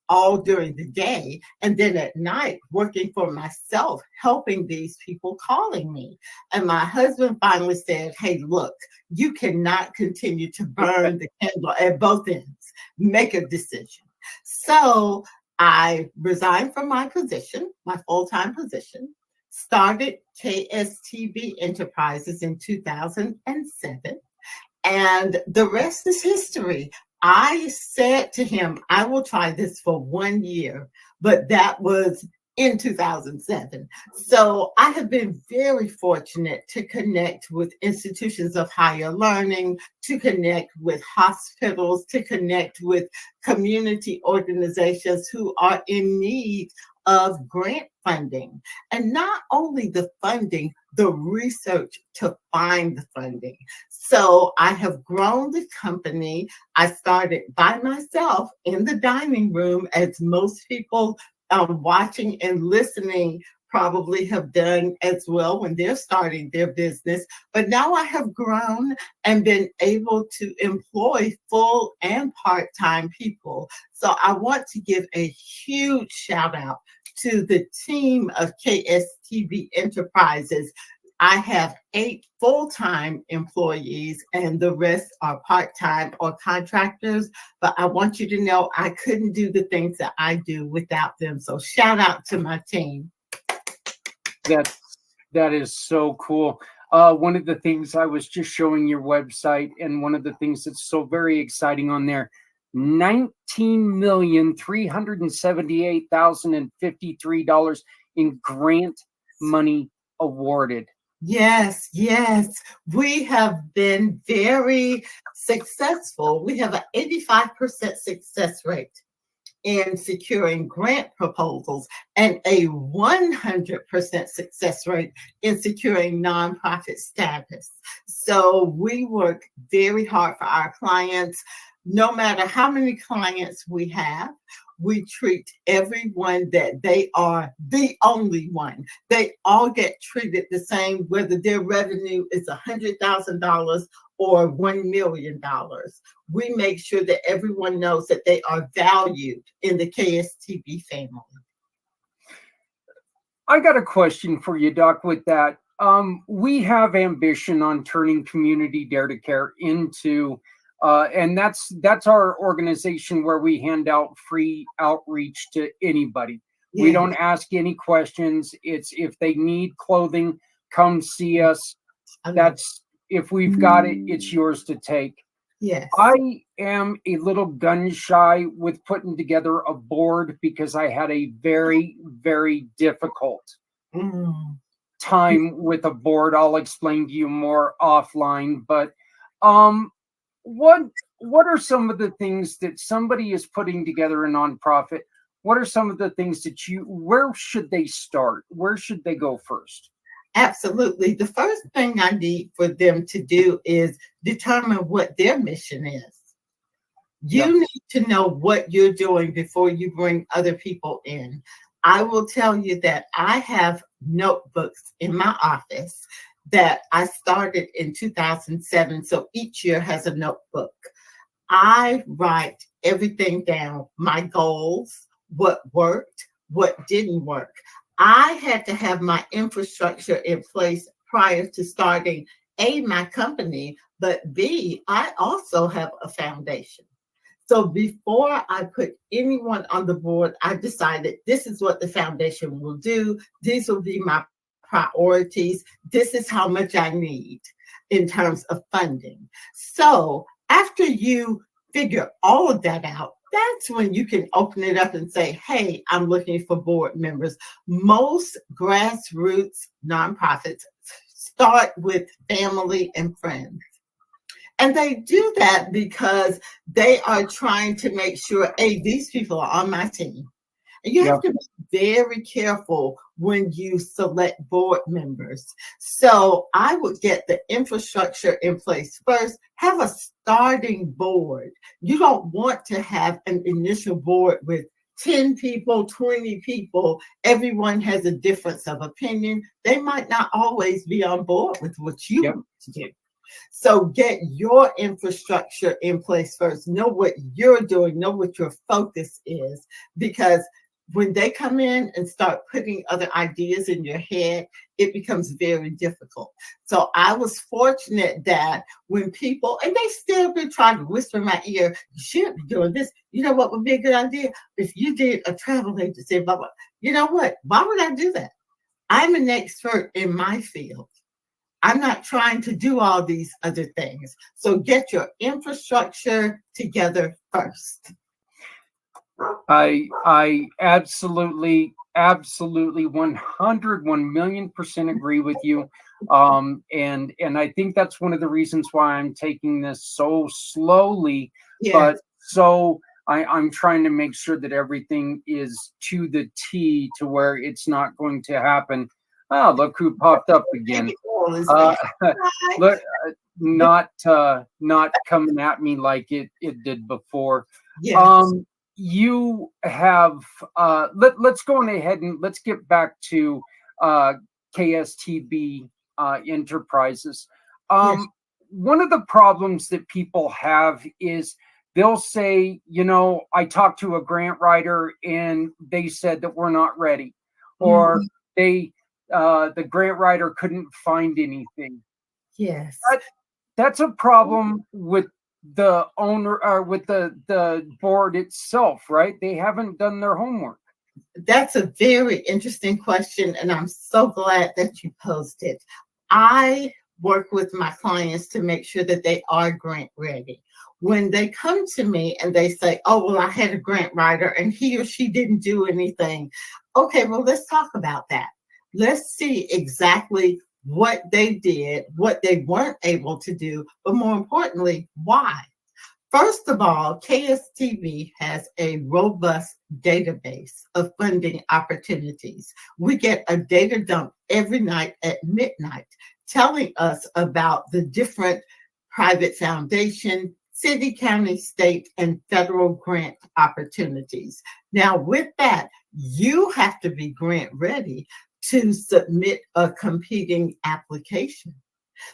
all during the day, and then at night working for myself, helping these people calling me. And my husband finally said, hey, look, you cannot continue to burn the candle at both ends. Make a decision. So I resigned from my position, my full-time position, started KSTB Enterprises in 2007, and the rest is history. I said to him, I will try this for 1 year, but that was in 2007. So I have been very fortunate to connect with institutions of higher learning, to connect with hospitals, to connect with community organizations who are in need of grant funding. And not only the funding, the research to find the funding. So I have grown the company. I started by myself in the dining room, as most people watching and listening probably have done as well when they're starting their business. But now I have grown and been able to employ full and part-time people. So I want to give a huge shout out to the team of KSTB Enterprises. I have 8 full-time employees and the rest are part-time or contractors, but I want you to know I couldn't do the things that I do without them. So shout out to my team. That is so cool. One of the things, I was just showing your website, and one of the things that's so very exciting on there, $19,378,053 in grant money awarded. Yes, we have been very successful. We have an 85% success rate in securing grant proposals and a 100% success rate in securing nonprofit status. So we work very hard for our clients. No matter how many clients we have, we treat everyone that they are the only one. They all get treated the same, whether their revenue is $100,000 or $1 million. We make sure that everyone knows that they are valued in the KSTB family. I got a question for you, Doc, with that. We have ambition on turning Community Dare to Care into and that's our organization where we hand out free outreach to anybody. Yeah. We don't ask any questions. It's if they need clothing, come see us. That's if we've got it, it's yours to take. Yes. I am a little gun shy with putting together a board because I had a very, very difficult time with a board. I'll explain to you more offline, but what are some of the things that somebody is putting together a nonprofit? What are some of the things that where should they start? Where should they go first? Absolutely. The first thing I need for them to do is determine what their mission is. You need to know what you're doing before you bring other people in. I will tell you that I have notebooks in my office that I started in 2007. So each year has a notebook. I write everything down, my goals, what worked, what didn't work. I had to have my infrastructure in place prior to starting A, my company, but B, I also have a foundation. So before I put anyone on the board, I decided this is what the foundation will do. These will be my priorities. This is how much I need in terms of funding. So after you figure all of that out, that's when you can open it up and say, hey, I'm looking for board members. Most grassroots nonprofits start with family and friends. And they do that because they are trying to make sure, hey, these people are on my team. And you have to be very careful when you select board members. So I would get the infrastructure in place first, have a starting board. You don't want to have an initial board with 10 people, 20 people. Everyone has a difference of opinion. They might not always be on board with what you want to do. So get your infrastructure in place first. Know what you're doing, know what your focus is, because when they come in and start putting other ideas in your head, it becomes very difficult. So I was fortunate that when people, and they still been trying to whisper in my ear, you should be doing this. You know what would be a good idea? If you did a travel agency, blah, blah. You know what? Why would I do that? I'm an expert in my field. I'm not trying to do all these other things. So get your infrastructure together first. I absolutely 1 million% agree with you. And I think that's one of the reasons why I'm taking this so slowly, but so I'm trying to make sure that everything is to the T to where it's not going to happen. Oh, look who popped up again. Look, not coming at me like it did before. Yes. You have let's go on ahead and let's get back to KSTB Enterprises. Yes. One of the problems that people have is they'll say, you know, I talked to a grant writer and they said that we're not ready, or the grant writer couldn't find anything. Yes. That's a problem with the owner or with the board itself, right? They haven't done their homework. That's a very interesting question, and I'm so glad that you posed it. I work with my clients to make sure that they are grant ready. When they come to me and they say, oh, well, I had a grant writer and he or she didn't do anything. Okay, well, let's talk about that. Let's see exactly what they did, what they weren't able to do, but more importantly, why. First of all, KSTB has a robust database of funding opportunities. We get a data dump every night at midnight telling us about the different private foundation, city, county, state, and federal grant opportunities. Now, with that, you have to be grant ready to submit a competing application.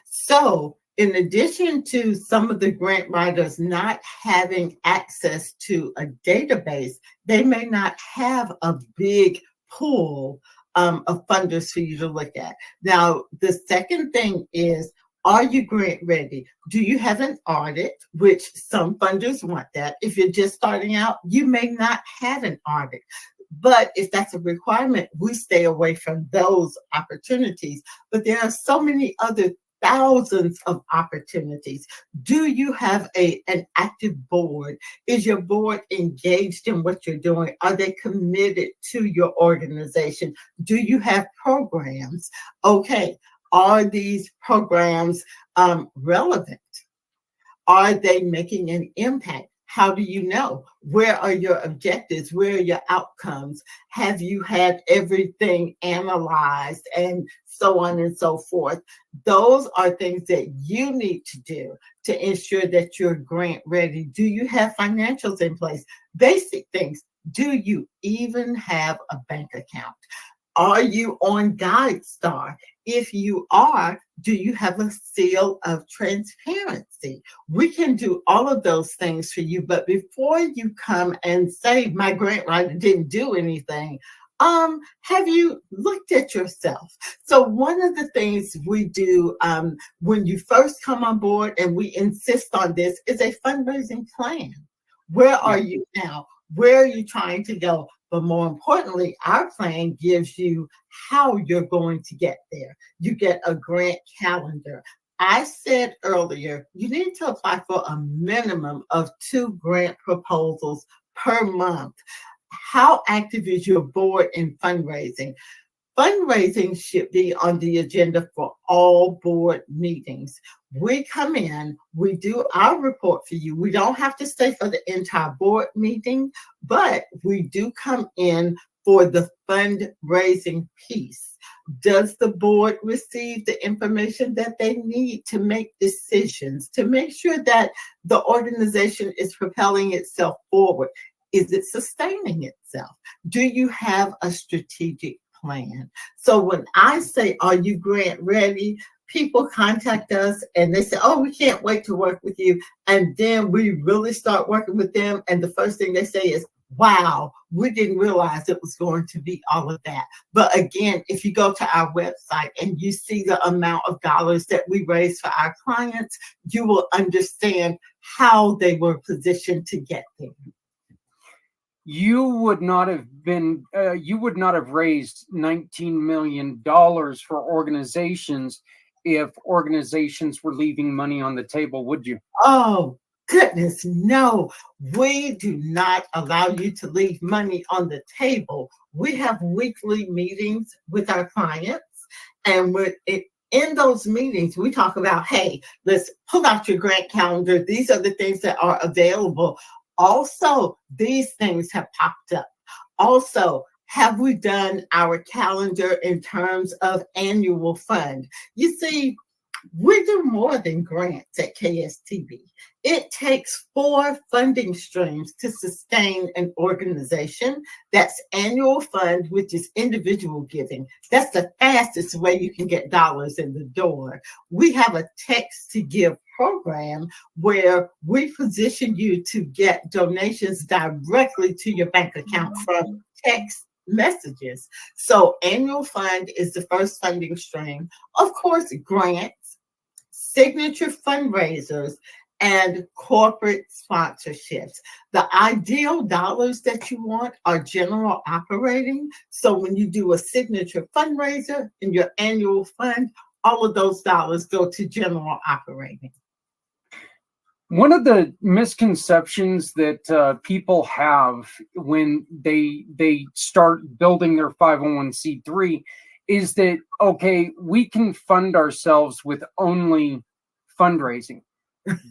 So, in addition to some of the grant writers not having access to a database, they may not have a big pool of funders for you to look at. Now, the second thing is, are you grant ready? Do you have an audit, which some funders want that? If you're just starting out, you may not have an audit. But if that's a requirement, we stay away from those opportunities. But there are so many other thousands of opportunities. Do you have an active board? Is your board engaged in what you're doing? Are they committed to your organization? Do you have programs? Okay, are these programs relevant? Are they making an impact? How do you know? Where are your objectives? Where are your outcomes? Have you had everything analyzed and so on and so forth? Those are things that you need to do to ensure that you're grant ready. Do you have financials in place? Basic things. Do you even have a bank account? Are you on GuideStar? If you are, do you have a seal of transparency? We can do all of those things for you, but before you come and say, my grant writer didn't do anything, have you looked at yourself? So one of the things we do when you first come on board, and we insist on this, is a fundraising plan. Where are you now? Where are you trying to go? But more importantly, our plan gives you how you're going to get there. You get a grant calendar. I said earlier, you need to apply for a minimum of 2 grant proposals per month. How active is your board in fundraising? Fundraising should be on the agenda for all board meetings. We come in, we do our report for you. We don't have to stay for the entire board meeting, but we do come in for the fundraising piece. Does the board receive the information that they need to make decisions, to make sure that the organization is propelling itself forward? Is it sustaining itself? Do you have a strategic plan? So when I say, are you grant ready? People contact us and they say, oh, we can't wait to work with you. And then we really start working with them. And the first thing they say is, wow, we didn't realize it was going to be all of that. But again, if you go to our website and you see the amount of dollars that we raise for our clients, you will understand how they were positioned to get there. You would not have raised $19 million for organizations if organizations were leaving money on the table, would you? Oh, goodness, no. We do not allow you to leave money on the table. We have weekly meetings with our clients, and in those meetings, we talk about, hey, let's pull out your grant calendar. These are the things that are available. Also, these things have popped up. Also, have we done our calendar in terms of annual fund? You see, we do more than grants at KSTB. It takes 4 funding streams to sustain an organization. That's annual fund, which is individual giving. That's the fastest way you can get dollars in the door. We have a text to give program where we position you to get donations directly to your bank account from text messages. So annual fund is the first funding stream. Of course, grants, signature fundraisers, and corporate sponsorships. The ideal dollars that you want are general operating. So when you do a signature fundraiser in your annual fund, all of those dollars go to general operating. One of the misconceptions that people have when they start building their 501c3 is that, okay, we can fund ourselves with only fundraising.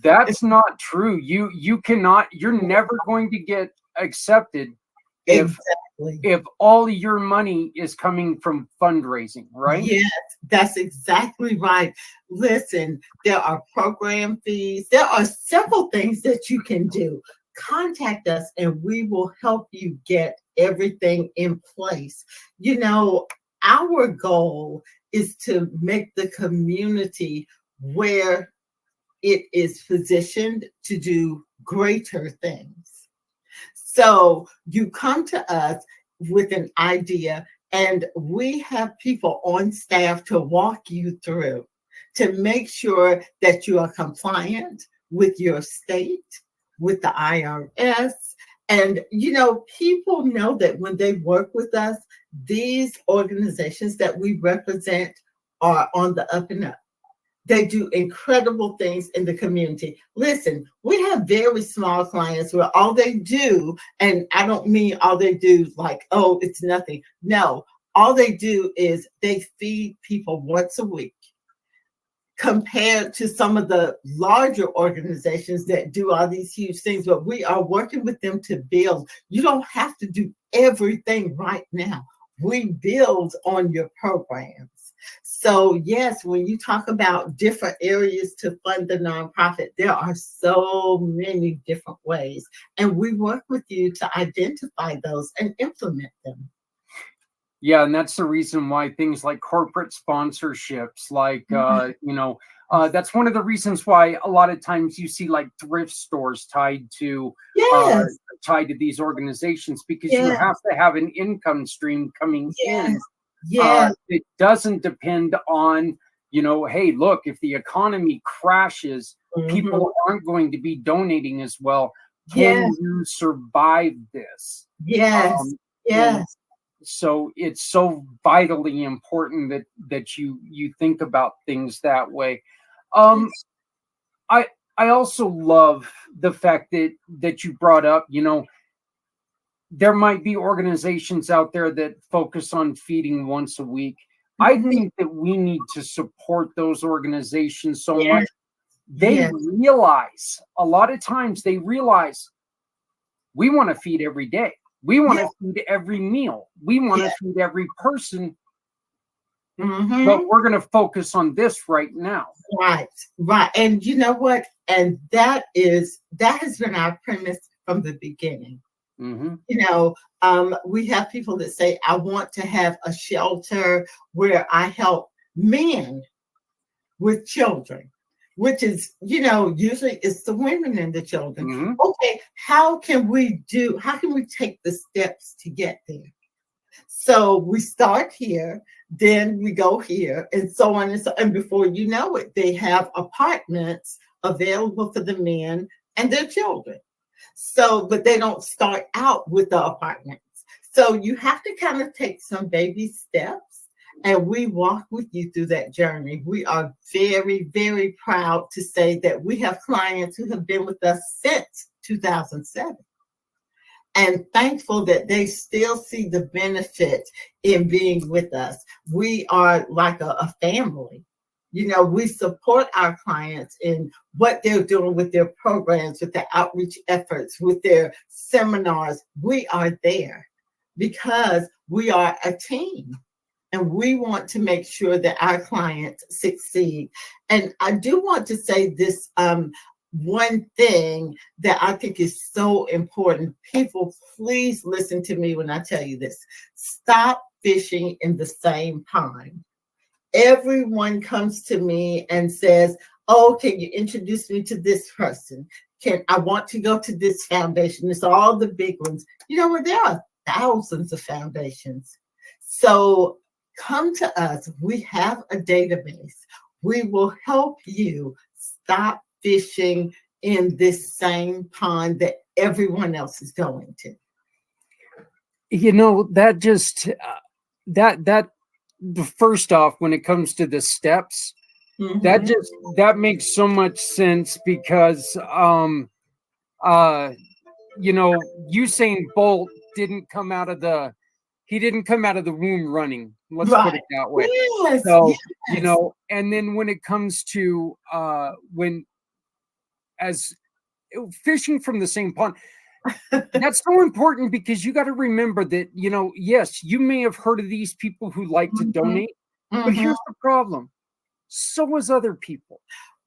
That's not true. You cannot, you're never going to get accepted if all your money is coming from fundraising, right? Yes, that's exactly right. Listen, there are program fees. There are several things that you can do. Contact us and we will help you get everything in place. You know, our goal is to make the community where it is positioned to do greater things. So you come to us with an idea, and we have people on staff to walk you through to make sure that you are compliant with your state, with the IRS. And, you know, people know that when they work with us, these organizations that we represent are on the up and up. They do incredible things in the community. Listen, we have very small clients where all they do, and I don't mean all they do like, oh, it's nothing. No, all they do is they feed people once a week, compared to some of the larger organizations that do all these huge things. But we are working with them to build. You don't have to do everything right now. We build on your programs. So yes, when you talk about different areas to fund the nonprofit, there are so many different ways. And we work with you to identify those and implement them. Yeah, and that's the reason why things like corporate sponsorships, like, that's one of the reasons why a lot of times you see like thrift stores tied to these organizations, because you have to have an income stream coming in. It doesn't depend on, hey, look, if the economy crashes, people aren't going to be donating as well. Can you survive this? So it's so vitally important that you think about things that way. I also love the fact that you brought up, there might be organizations out there that focus on feeding once a week. I think that we need to support those organizations so Yes. much. They Yes. realize, a lot of times they realize, we want to feed every day. We want to feed every meal. We want to feed every person, but we're going to focus on this right now. Right, right. And you know what? And that has been our premise from the beginning. Mm-hmm. You know, we have people that say, I want to have a shelter where I help men with children, which is, you know, usually it's the women and the children. Mm-hmm. Okay, how can we take the steps to get there? So we start here, then we go here, and so on and so. And before you know it, they have apartments available for the men and their children. So, but they don't start out with the apartments. So you have to kind of take some baby steps, and we walk with you through that journey. We are very, very proud to say that we have clients who have been with us since 2007. And thankful that they still see the benefit in being with us. We are like a family. You know, we support our clients in what they're doing with their programs, with their outreach efforts, with their seminars. We are there because we are a team and we want to make sure that our clients succeed. And I do want to say this one thing that I think is so important. People, please listen to me when I tell you this. Stop fishing in the same pond. Everyone comes to me and says, oh, can you introduce me to this person? I want to go to this foundation. It's all the big ones. You know, there are thousands of foundations. So come to us. We have a database. We will help you stop fishing in this same pond that everyone else is going to. You know, that just, first off, when it comes to the steps, that makes so much sense because, you know, Usain Bolt didn't come out of the womb running. Let's put it that way. Yes, so, yes. You know, and then when it comes to as fishing from the same pond, that's so important because you got to remember that, you know, yes, you may have heard of these people who like to donate, but here's the problem. So was other people.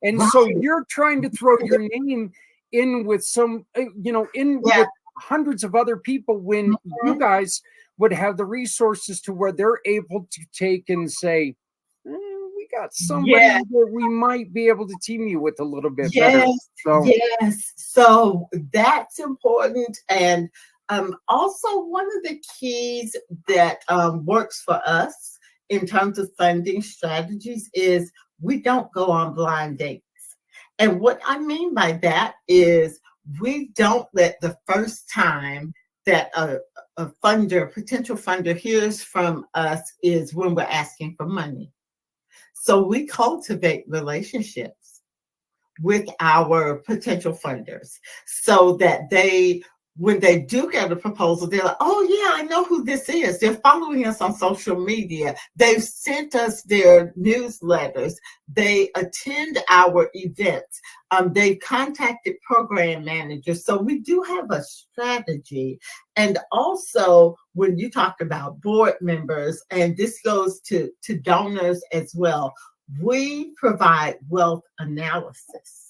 And so you're trying to throw your name in with some, you know, with hundreds of other people when you guys would have the resources to where they're able to take and say, we got somebody that we might be able to team you with a little bit better. So that's important. And also one of the keys that works for us in terms of funding strategies is we don't go on blind dates. And what I mean by that is we don't let the first time that a potential funder hears from us is when we're asking for money. So we cultivate relationships with our potential funders so that when they do get a proposal, they're like, oh yeah, I know who this is. They're following us on social media. They've sent us their newsletters. They attend our events. They've contacted program managers. So we do have a strategy. And also when you talk about board members, and this goes to donors as well, we provide wealth analysis.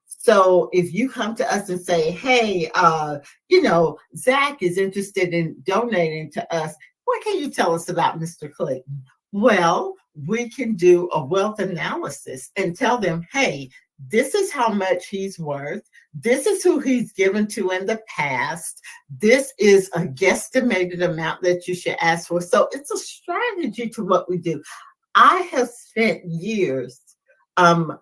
So if you come to us and say, hey, you know, Zach is interested in donating to us, what can you tell us about Mr. Clayton? Well, we can do a wealth analysis and tell them, hey, this is how much he's worth. This is who he's given to in the past. This is a guesstimated amount that you should ask for. So it's a strategy to what we do. I have spent years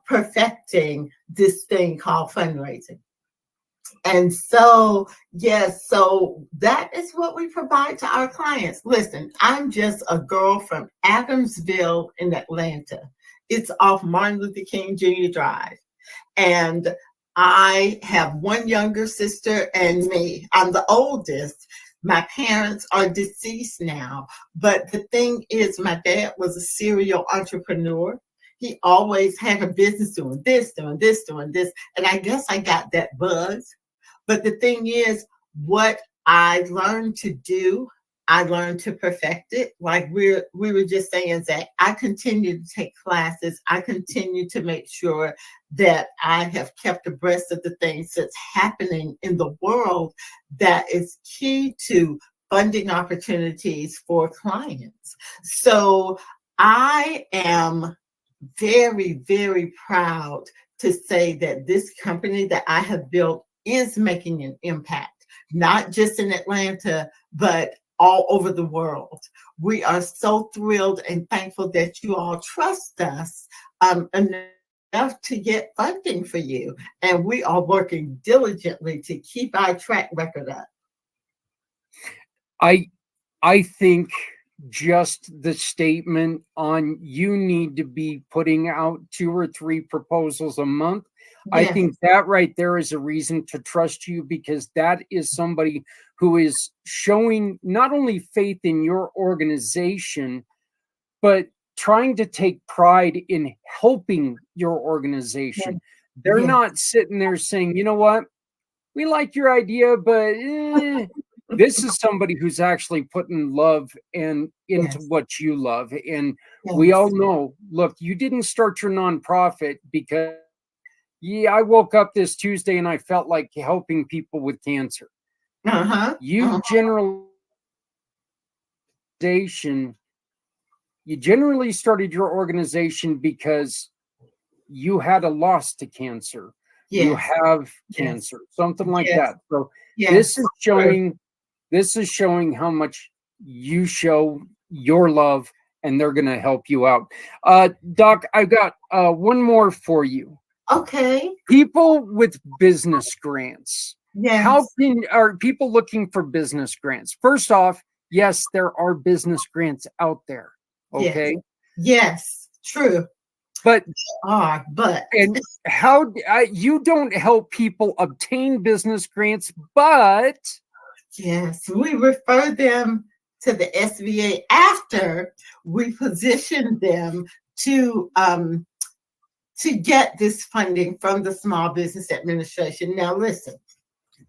perfecting this thing called fundraising. And so, yes, so that is what we provide to our clients. Listen, I'm just a girl from Adamsville in Atlanta. It's off Martin Luther King Jr. Drive. And I have one younger sister and me. I'm the oldest. My parents are deceased now, but the thing is, my dad was a serial entrepreneur. He always had a business doing this, doing this, doing this. And I guess I got that buzz. But the thing is, what I learned to do, I learned to perfect it. Like we were just saying, Zach, I continue to take classes. I continue to make sure that I have kept abreast of the things that's happening in the world that is key to funding opportunities for clients. So I am very, very proud to say that this company that I have built is making an impact, not just in Atlanta, but all over the world. We are so thrilled and thankful that you all trust us enough to get funding for you. And we are working diligently to keep our track record up. I think just the statement on you need to be putting out 2 or 3 proposals a month. I Yes. think that right there is a reason to trust you, because that is somebody who is showing not only faith in your organization, but trying to take pride in helping your organization. They're Yes. not sitting there saying, you know what, we like your idea, but this is somebody who's actually putting love and into Yes. what you love. And we all know, look, you didn't start your nonprofit because, yeah, I woke up this Tuesday and I felt like helping people with cancer. Uh-huh. You generally started your organization because you had a loss to cancer. You Yes. have Yes. cancer, something like Yes. that. So Yes. this is showing how much you show your love, and they're going to help you out. Doc, I've got one more for you. Okay. People with business grants. Yes. Are people looking for business grants? First off, yes, there are business grants out there. Okay. Yes. True. But and how you don't help people obtain business grants, but yes, we refer them to the SBA after we position them to get this funding from the Small Business Administration. Now, listen,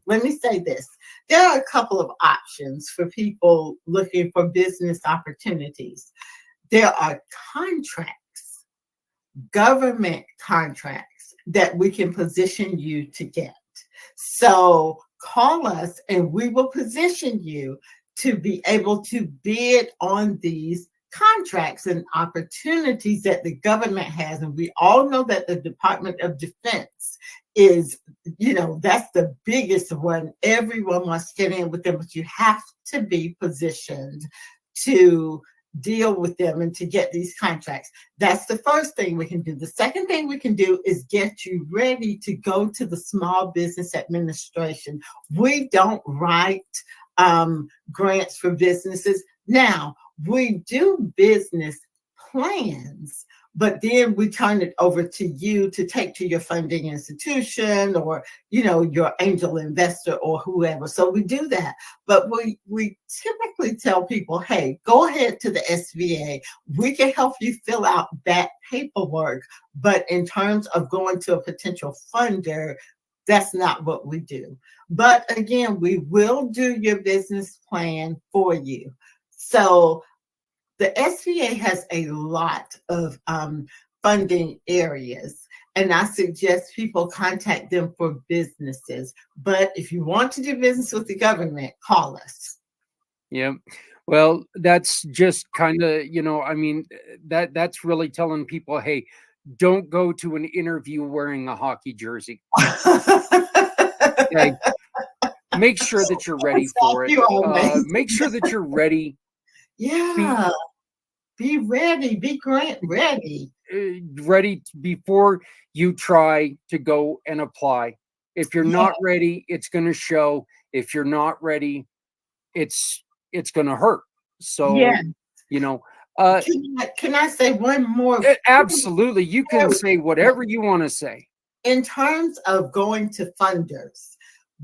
let me say this. There are a couple of options for people looking for business opportunities. There are contracts, government contracts that we can position you to get. So call us and we will position you to be able to bid on these contracts and opportunities that the government has. And we all know that the Department of Defense is, that's the biggest one. Everyone must get in with them, but you have to be positioned to deal with them and to get these contracts. That's the first thing we can do. The second thing we can do is get you ready to go to the Small Business Administration. We don't write grants for businesses. Now, we do business plans, but then we turn it over to you to take to your funding institution or, your angel investor or whoever. So we do that. But we typically tell people, hey, go ahead to the SBA. We can help you fill out that paperwork. But in terms of going to a potential funder, that's not what we do. But again, we will do your business plan for you. So the SBA has a lot of funding areas, and I suggest people contact them for businesses. But if you want to do business with the government, call us. Yeah. Well, that's just kind of, that's really telling people, hey, don't go to an interview wearing a hockey jersey. Okay. Make sure that you're ready for it. Make sure that you're ready. Yeah. Be ready. Be grant ready. Ready before you try to go and apply. If you're not ready, it's going to show. If you're not ready, it's going to hurt. So, can I say one more? Absolutely. You can say whatever you want to say. In terms of going to funders,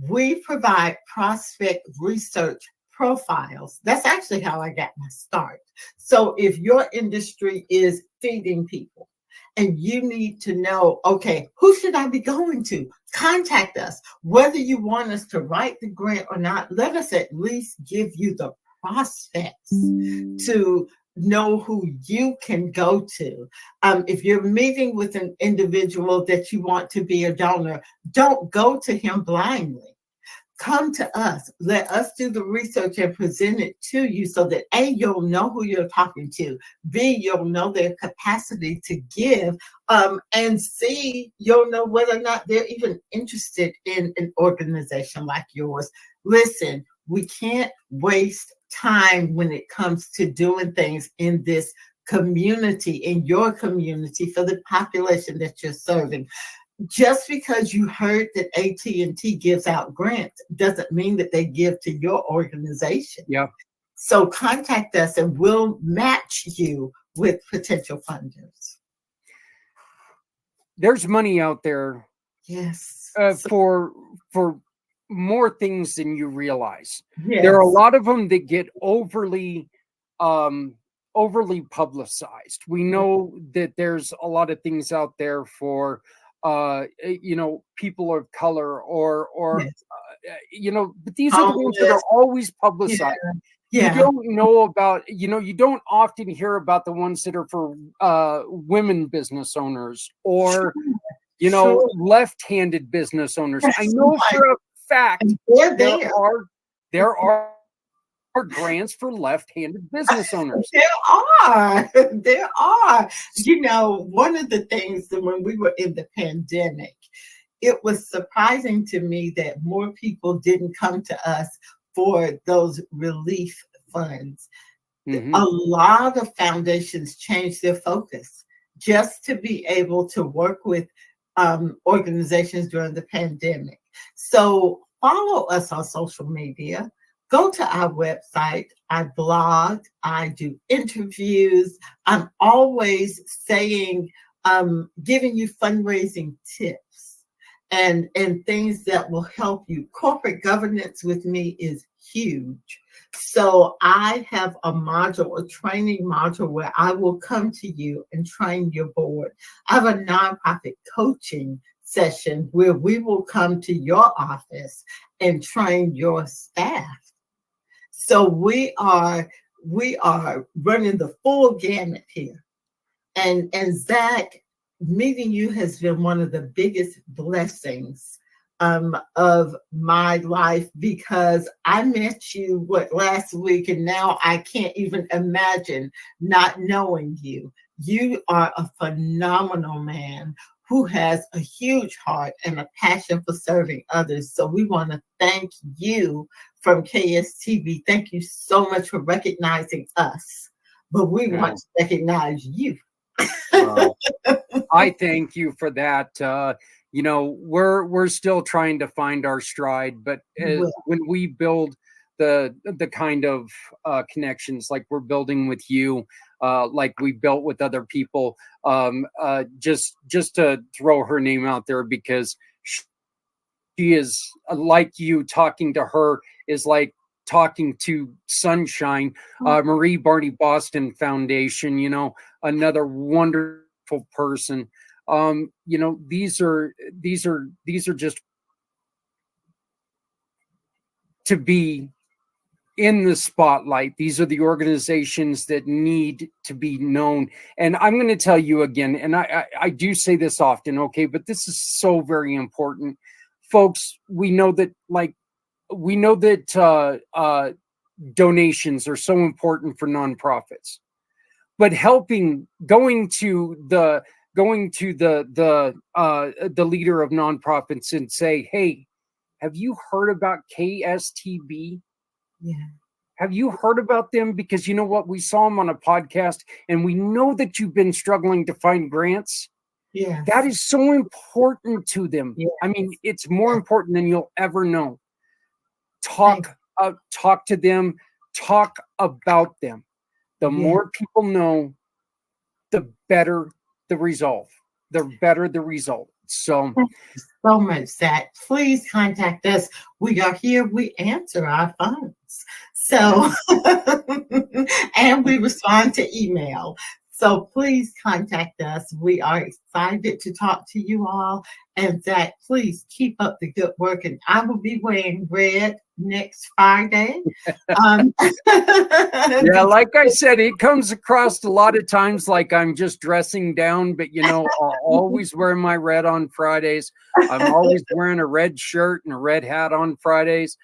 we provide prospect research profiles. That's actually how I got my start. So if your industry is feeding people and you need to know, okay, who should I be going to? Contact us. Whether you want us to write the grant or not, let us at least give you the prospects to know who you can go to. If you're meeting with an individual that you want to be a donor, don't go to him blindly. Come to us. Let us do the research and present it to you so that A, you'll know who you're talking to, B, you'll know their capacity to give, and C, you'll know whether or not they're even interested in an organization like yours. Listen, we can't waste time when it comes to doing things in this community, in your community, for the population that you're serving. Just because you heard that AT&T gives out grants doesn't mean that they give to your organization. Yeah. So contact us and we'll match you with potential funders. There's money out there Yes. for more things than you realize. Yes. There are a lot of them that get overly publicized. We know that there's a lot of things out there for people of color or Yes. but these are the ones that are always publicized. Yeah. You don't know about, you don't often hear about the ones that are for women business owners or, Sure. left-handed business owners. That's I know right. for a fact And they're there. there are grants for left-handed business owners. There are. One of the things that when we were in the pandemic, it was surprising to me that more people didn't come to us for those relief funds. Mhm. A lot of foundations changed their focus just to be able to work with organizations during the pandemic. So follow us on social media. Go to our website. I blog. I do interviews. I'm always saying, giving you fundraising tips and things that will help you. Corporate governance with me is huge. So I have a training module where I will come to you and train your board. I have a nonprofit coaching session where we will come to your office and train your staff. So we are running the full gamut here. And Zach, meeting you has been one of the biggest blessings of my life, because I met you last week, and now I can't even imagine not knowing you. You are a phenomenal man who has a huge heart and a passion for serving others. So we want to thank you from KSTV. Thank you so much for recognizing us, but we want to recognize you. I thank you for that. We're still trying to find our stride, but when we build the kind of connections like we're building with you, like we built with other people, just to throw her name out there, because she is like you. Talking to her is like talking to sunshine. Marie Barney Boston Foundation, another wonderful person. These are just to be in the spotlight. These are the organizations that need to be known. And I'm going to tell you again, and I do say this often, okay, but this is so very important. Folks, we know that donations are so important for nonprofits, but going to the leader of nonprofits and say, hey, have you heard about KSTB? Yeah. Have you heard about them? Because you know what? We saw them on a podcast, and we know that you've been struggling to find grants. Yeah. That is so important to them. Yes. I mean, it's more important than you'll ever know. Talk to them, talk about them. The more people know, the better the result. The better the result. So much, Zach. Please contact us. We are here. We answer our phones. So, and we respond to email. So please contact us. We are excited to talk to you all. And Zach, please keep up the good work. And I will be wearing red next Friday. Yeah, like I said, it comes across a lot of times like I'm just dressing down, but I'll always wear my red on Fridays. I'm always wearing a red shirt and a red hat on Fridays.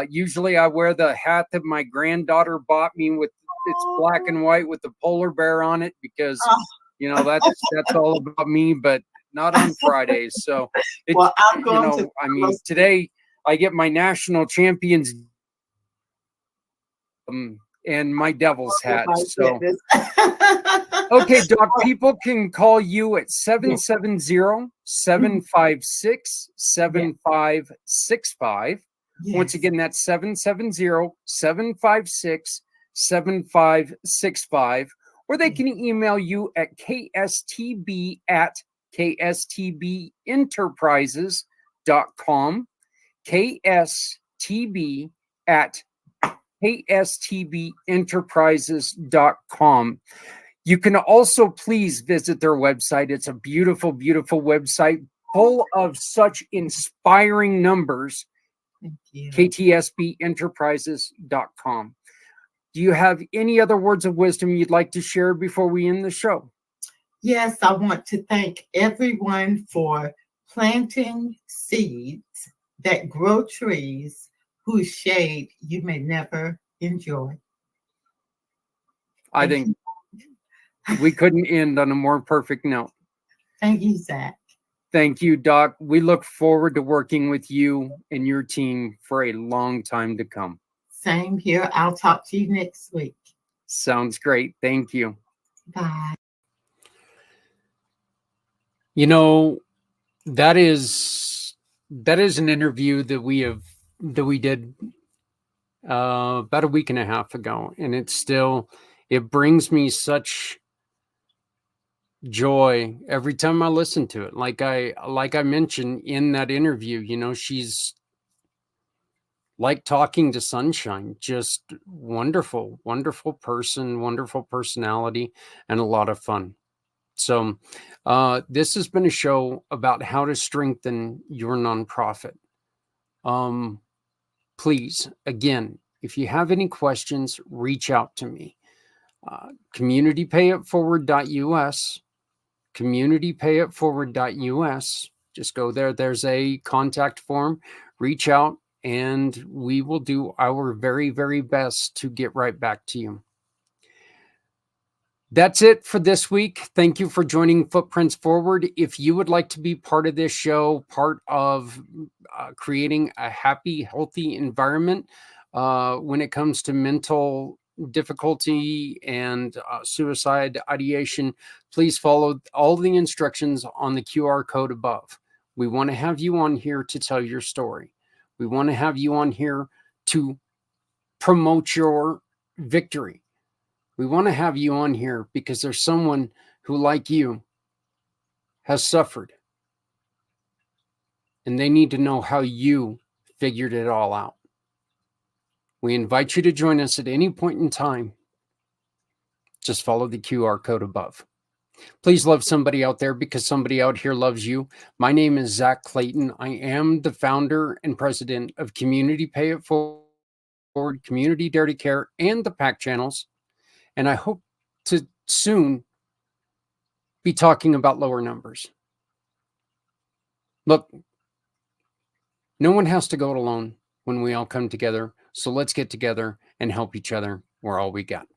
Usually I wear the hat that my granddaughter bought me with it's black and white with the polar bear on it because that's all about me, but not on Fridays. So well, I'm going to today I get my national champions and my devil's hat. So okay, Doc, people can call you at 770-756-7565. Once again, that's 770-756-7565. Or they can email you at kstb@kstbenterprises.com. kstb@kstbenterprises.com. You can also please visit their website. It's a beautiful, beautiful website full of such inspiring numbers. ktsbenterprises.com. Do you have any other words of wisdom you'd like to share before we end the show? Yes, I want to thank everyone for planting seeds that grow trees whose shade you may never enjoy. I think we couldn't end on a more perfect note. Thank you, Zach. Thank you, Doc. We look forward to working with you and your team for a long time to come. Same here. I'll talk to you next week. Sounds great. Thank you. Bye. That is an interview that we did about a week and a half ago, and it brings me such joy every time I listen to it. Like I mentioned in that interview, she's like talking to sunshine, just wonderful, wonderful person, wonderful personality, and a lot of fun. So this has been a show about how to strengthen your nonprofit. Please, again, if you have any questions, reach out to me. CommunityPayItForward.us, CommunityPayItForward.us. Just go there. There's a contact form. Reach out, and we will do our very, very best to get right back to you. That's it for this week. Thank you for joining Footprints Forward. If you would like to be part of this show, part of creating a happy, healthy environment when it comes to mental difficulty and suicide ideation, please follow all the instructions on the QR code above. We want to have you on here to tell your story. We want to have you on here to promote your victory. We want to have you on here because there's someone who, like you, has suffered. And they need to know how you figured it all out. We invite you to join us at any point in time. Just follow the QR code above. Please love somebody out there because somebody out here loves you. My name is Zach Clayton. I am the founder and president of Community Pay It Forward, Community Dare to Care, and the PAC channels. And I hope to soon be talking about lower numbers. Look, no one has to go it alone when we all come together. So let's get together and help each other. We're all we got.